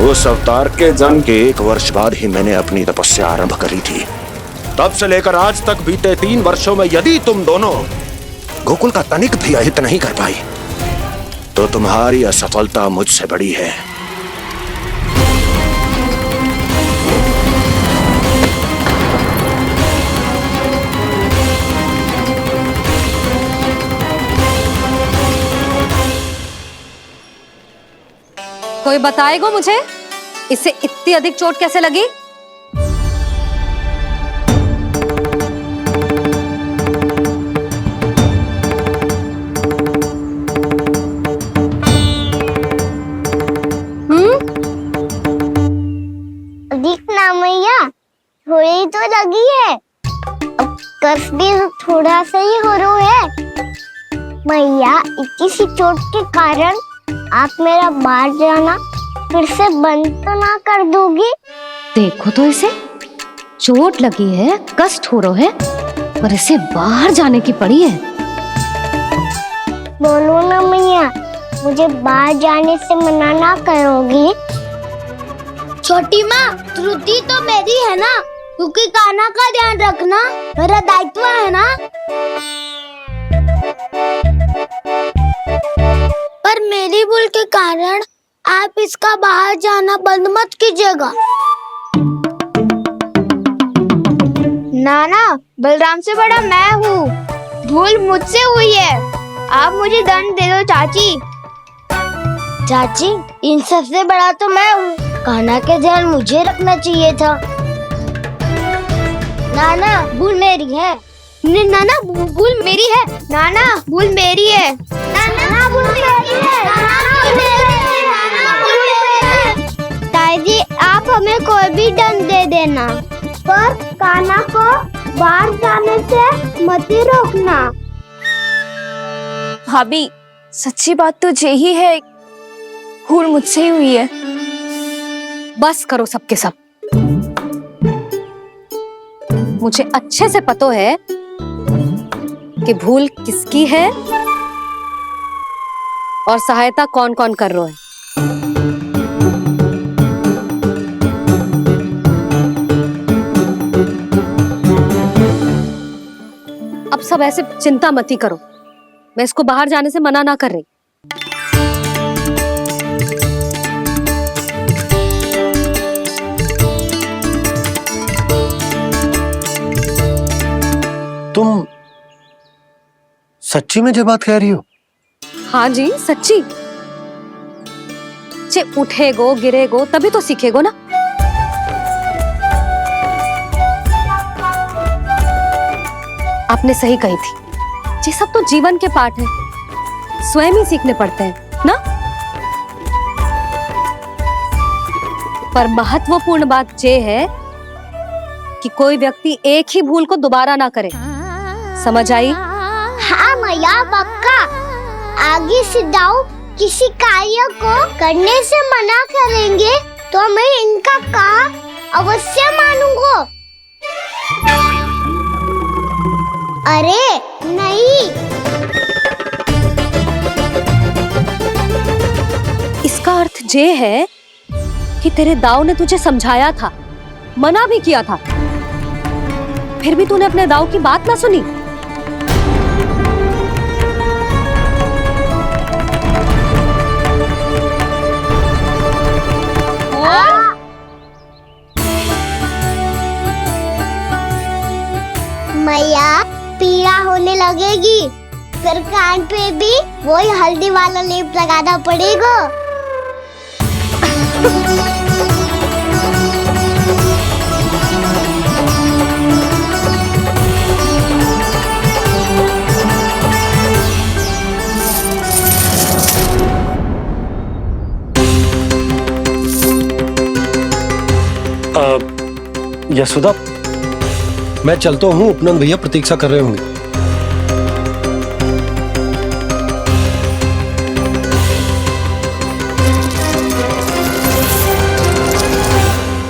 उस अवतार के जन्म के 1 वर्ष बाद ही मैंने अपनी तपस्या आरंभ करी थी। तब से लेकर आज तक बीते 3 वर्षों में यदि तुम दोनों गोकुल का तनिक भी अहित नहीं कर पाई तो तुम्हारी असफलता मुझसे बड़ी है। कोई बताएगा मुझे इसे इतनी अधिक चोट कैसे लगी? अधिक ना मैया, थोड़ी तो लगी है। अब कष्ट भी थोड़ा सा ही हो रहा है। मैया, इतनी सी चोट के कारण आप मेरा बाहर जाना फिर से बंद तो ना कर दोगी? देखो तो इसे, चोट लगी है, कष्ट हो रहा है, पर इसे बाहर जाने की पड़ी है। बोलो ना मैया, मुझे बाहर जाने से मना ना करोगी? छोटी माँ, त्रुटि तो मेरी है ना, क्योंकि कान्हा का ध्यान रखना मेरा दायित्व है ना। पर मेरी भूल के कारण आप इसका बाहर जाना बंद मत कीजिएगा। नाना, बलराम से बड़ा मैं हूँ, भूल मुझसे हुई है, आप मुझे दंड दे दो चाची। चाची, इन सबसे बड़ा तो मैं हूँ, कान्हा के ध्यान मुझे रखना चाहिए था। नाना, भूल मेरी है। नाना, भूल मेरी है। नाना, भूल मेरी है। नाना, भूल मेरी है। नाना, भूल मेरी है। नाना, भूल मेरी है। ताई जी, आप हमें कोई भी दंड दे देना, पर कान्हा को बाहर जाने से मत ही रोकना। भाभी, सच्ची बात तो यही है, भूल मुझसे ही हुई है। बस करो सबके सब। मुझे अच्छे से पता है कि भूल किसकी है और सहायता कौन कौन कर रहा है। अब सब ऐसे चिंता मत ही करो, मैं इसको बाहर जाने से मना ना कर रही। तुम सच्ची में जो बात कह रही हो? हाँ जी, सच्ची। जे उठेगो गिरेगो तभी तो सीखेगो ना। आपने सही कही थी, ये सब तो जीवन के पाठ है, स्वयं ही सीखने पड़ते हैं ना। पर महत्वपूर्ण बात ये है कि कोई व्यक्ति एक ही भूल को दोबारा ना करे, समझ आई? हाँ मैया पक्का। आगे से दाऊ किसी कार्य को करने से मना करेंगे तो मैं इनका कहा अवश्य मानूंगा। अरे नहीं। इसका अर्थ ये है कि तेरे दाऊ ने तुझे समझाया था, मना भी किया था, फिर भी तूने अपने दाऊ की बात ना सुनी। मैया पीड़ा होने लगेगी, फिर कान पे भी वही हल्दी वाला लेप लगाना पड़ेगा। यशोदा, मैं चलता हूँ, उपनंद भैया प्रतीक्षा कर रहे होंगे।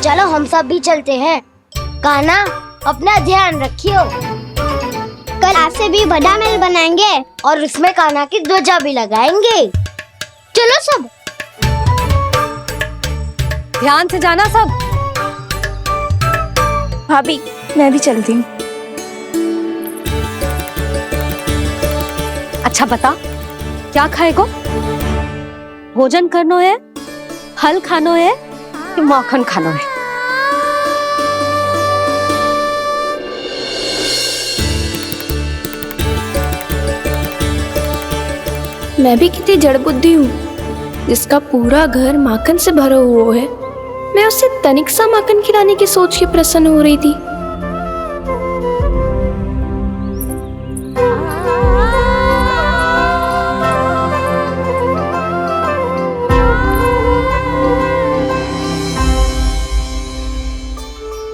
चलो हम सब भी चलते हैं। कान्हा अपना ध्यान रखियो। कल आज से भी बड़ा महल बनाएंगे और उसमें कान्हा की ध्वजा भी लगाएंगे। चलो सब। ध्यान से जाना सब। भाभी मैं भी चलती हूँ। अच्छा बता, क्या खाएगो? भोजन करनो है, फल खानो है कि माखन खानो है? मैं भी कितनी जड़ बुद्धि हूँ, जिसका पूरा घर माखन से भरा हुआ है। मैं उससे तनिक सा माखन खिलाने की सोच के प्रसन्न हो रही थी।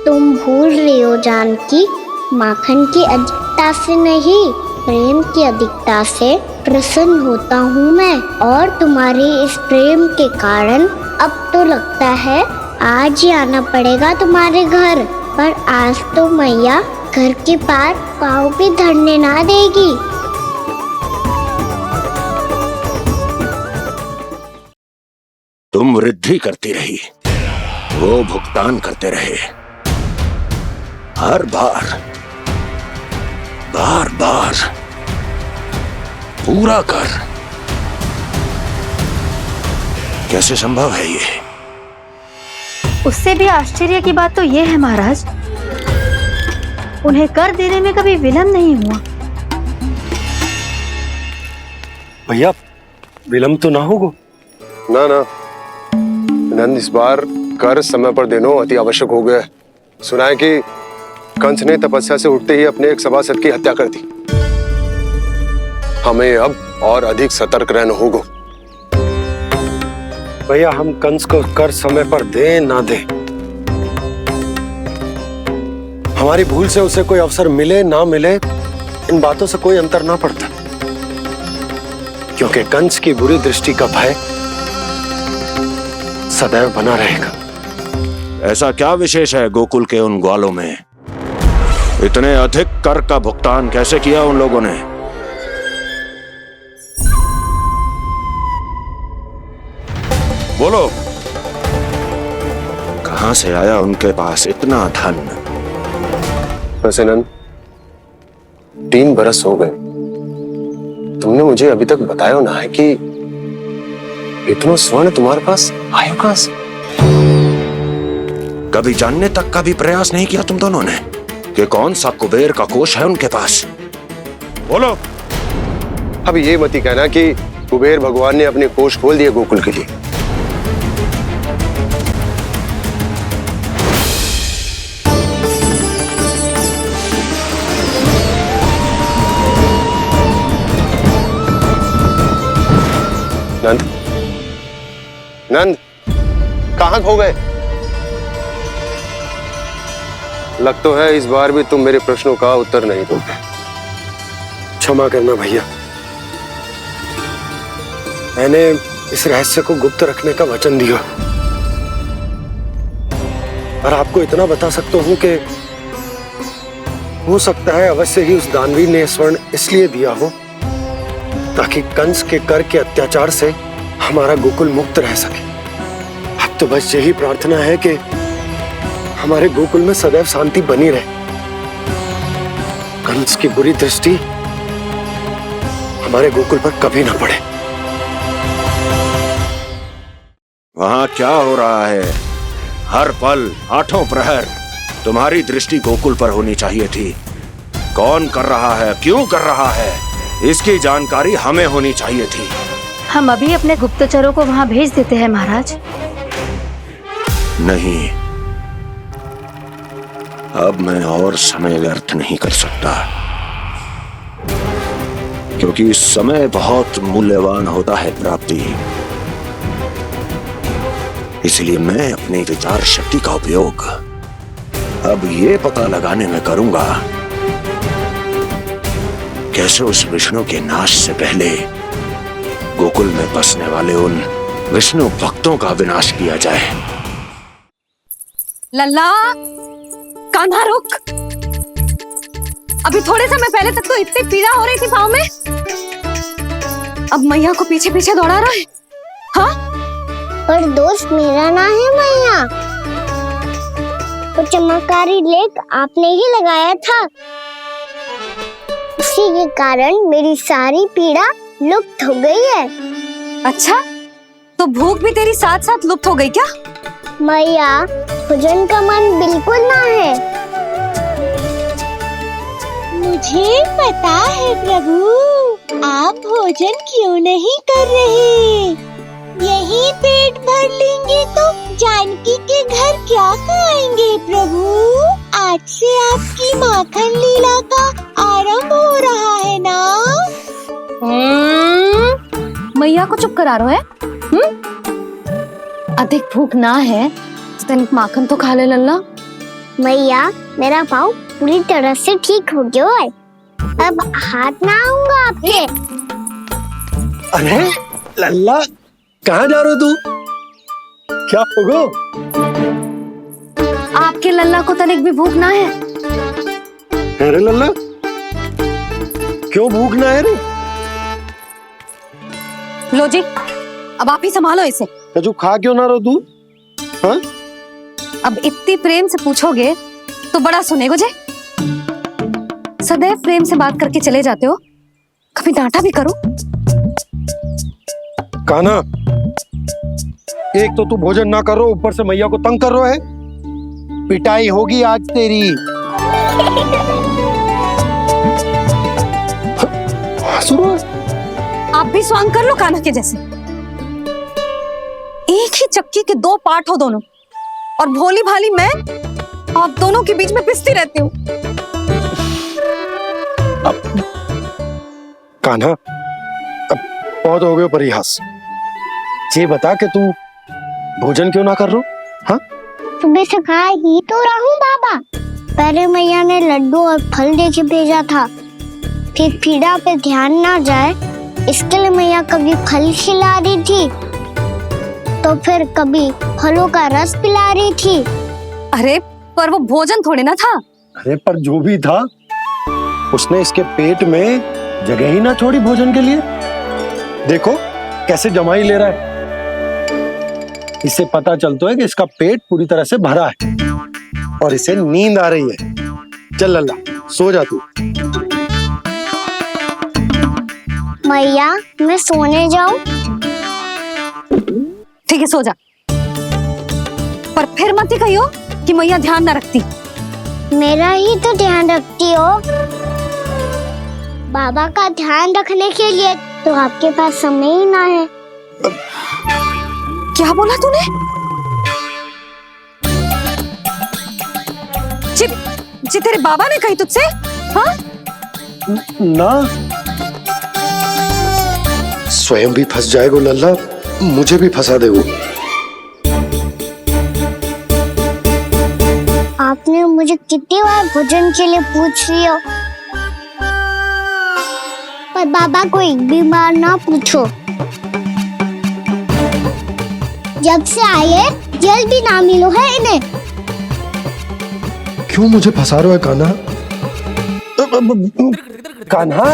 तुम भूल रही हो जानकी, माखन की अधिकता से नहीं, प्रेम की अधिकता से प्रसन्न होता हूँ मैं। और तुम्हारे इस प्रेम के कारण अब तो लगता है आज ही आना पड़ेगा तुम्हारे घर। पर आज तो मैया घर के पार पाँव भी धरने ना देगी। तुम वृद्धि करती रही, वो भुगतान करते रहे। हर बार बार बार पूरा कर। कैसे संभव है ये? उससे भी आश्चर्य की बात तो ये है महाराज, उन्हें कर देने में कभी विलंब नहीं हुआ। भैया विलंब तो ना होगा? ना ना नंद, इस बार कर समय पर देना अति आवश्यक हो गया है। सुना है कि कंस ने तपस्या से उठते ही अपने एक सभासद की हत्या कर दी। हमें अब और अधिक सतर्क रहना होगा। भैया हम कंस को कर समय पर दे ना दे, हमारी भूल से उसे कोई अवसर मिले ना मिले, इन बातों से कोई अंतर ना पड़ता, क्योंकि कंस की बुरी दृष्टि का भय सदैव बना रहेगा। ऐसा क्या विशेष है गोकुल के उन ग्वालों में? इतने अधिक कर का भुगतान कैसे किया उन लोगों ने? बोलो, कहां से आया उनके पास इतना धन? वैसे नंद, 3 बरस हो गए, तुमने मुझे अभी तक बताया ना है कि इतना स्वर्ण तुम्हारे पास आया कहां से? कभी जानने तक का भी प्रयास नहीं किया तुम दोनों ने कि कौन सा कुबेर का कोष है उनके पास? बोलो। अब ये मत ही कहना कि कुबेर भगवान ने अपने कोष खोल दिए गोकुल के लिए। नंद, नंद, कहां खो गए? लग तो है इस बार भी तुम मेरे प्रश्नों का उत्तर नहीं दोगे। क्षमा करना भैया, मैंने इस रहस्य को गुप्त रखने का वचन दिया। और आपको इतना बता सकता हूं कि हो सकता है अवश्य ही उस दानवीर ने स्वर्ण इसलिए दिया हो ताकि कंस के कर के अत्याचार से हमारा गोकुल मुक्त रह सके। अब तो बस यही प्रार्थना है कि हमारे गोकुल में सदैव शांति बनी रहे, कंस की बुरी दृष्टि हमारे गोकुल पर कभी ना पड़े। वहां क्या हो रहा है? हर पल आठों प्रहर तुम्हारी दृष्टि गोकुल पर होनी चाहिए थी। कौन कर रहा है, क्यों कर रहा है, इसकी जानकारी हमें होनी चाहिए थी। हम अभी अपने गुप्तचरों को वहां भेज देते हैं महाराज। नहीं, अब मैं और समय व्यर्थ नहीं कर सकता, क्योंकि समय बहुत मूल्यवान होता है प्राप्ति। इसलिए मैं अपनी विचार शक्ति का उपयोग अब ये पता लगाने में करूंगा कैसे उस विष्णु के नाश से पहले गोकुल में बसने वाले उन विष्णु भक्तों का विनाश किया जाए। लल्ला, कान्हा रुक। अभी थोड़े समय पहले तक तो इतनी पीड़ा हो रही थी पाँव में, अब मैया को पीछे पीछे दौड़ा रहा है। हाँ, पर दोस्त मेरा ना है मैया, वो चमत्कारी लेख आपने ही लगाया था। इसी के कारण मेरी सारी पीड़ा लुप्त हो गई है। अच्छा, तो भूख भी तेरी साथ साथ लुप्त हो गई क्या? मैया, भोजन का मन बिल्कुल ना है। मुझे पता है प्रभु, आप भोजन क्यों नहीं कर रहे। यही पेट भर लेंगे तो जानकी के घर क्या खाएंगे प्रभु। आज से आपकी माखन लीला का आरंभ हो रहा है ना। मैया को चुप करा रहा है। अधिक भूख ना है तो तनिक माखन तो खा ले लल्ला। मैया, मेरा पाँव पूरी तरह से ठीक हो गया है, अब हाथ ना आऊंगा आपके। अरे लल्ला, कहाँ जा रहे हो तू? क्या होगा? आपके लल्ला को तनिक भी भूख ना है? अरे लल्ला, क्यों भूख ना है रे? लो जी, अब आप ही संभालो इसे। तू खा क्यों ना रहो तू? हाँ? अब इतनी प्रेम से पूछोगे तो बड़ा सुनेगो जे। सदैव प्रेम से बात करके चले जाते हो, कभी डांटा भी करो। कान्हा, एक तो तू भोजन ना करो, ऊपर से मैया को तंग कर रहा है। पिटाई होगी आज तेरी। आप भी स्वांग कर लो कान्हा के जैसे। एक ही चक्की के दो पार्ट हो दोनों, और भोली भाली मैं आप दोनों के बीच में पिसती रहती हूँ। कान्हा, अब बहुत हो गए परिहास। ये बता कि तू भोजन क्यों ना कर रहा? हाँ? सुबह से खा ही तो रहा हूँ बाबा। पहले मैया ने लड्डू और फल देके भेजा था, फिर पीड़ा पे ध्यान ना जाए इसके लिए मैया कभी फल खिला रही थी तो फिर कभी फलों का रस पिला रही थी। अरे पर वो भोजन थोड़े ना था। अरे पर जो भी था, उसने इसके पेट में जगह ही ना छोड़ी भोजन के लिए। देखो कैसे जमाई ले रहा है। इससे पता चलता है कि इसका पेट पूरी तरह से भरा है और इसे नींद आ रही है। चल लल्ला, सो जा तू। मैया, मैं सोने जाऊं? ठीक है, सो जा, पर फिर मत ही कहियो कि मैया ध्यान ना रखती। मेरा ही तो ध्यान रखती हो। बाबा का ध्यान रखने के लिए तो आपके पास समय ही ना है। क्या बोला तूने? जी तेरे बाबा ने कही तुझसे? हाँ? ना, स्वयं भी फंस जाएगो लल्ला, मुझे भी फंसा देगो। आपने मुझे कितनी बार भोजन के लिए पूछ लिया, पर बाबा को एक भी बार ना पूछो। जब से आए जल भी ना मिलो है इन्हें। क्यों मुझे फंसा रहे हो कान्हा? कान्हा,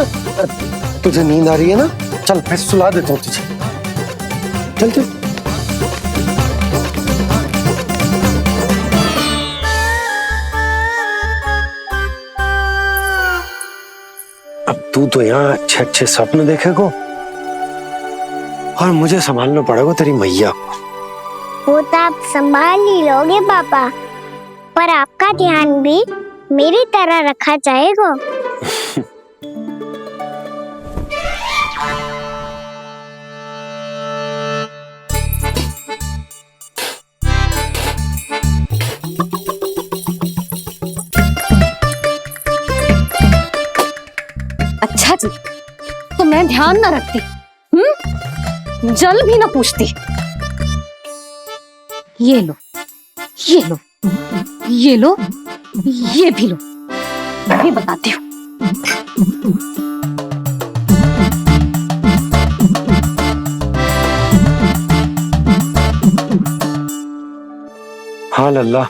तुझे नींद आ रही है ना? चल मैं सुला देता हूँ तुझे। चल चल। अब तू तो यहाँ अच्छे अच्छे सपने देखेगो और मुझे संभालना पड़ेगा तेरी मैया को। वो तो आप संभाल ही लोगे पापा, पर आपका ध्यान भी मेरी तरह रखा जाएगा। अच्छा जी, तो मैं ध्यान न रखती, जल भी न पूछती। ये लो, ये लो, ये लो, ये भी लो, मैं भी बताती हूँ। हाँ लल्ला,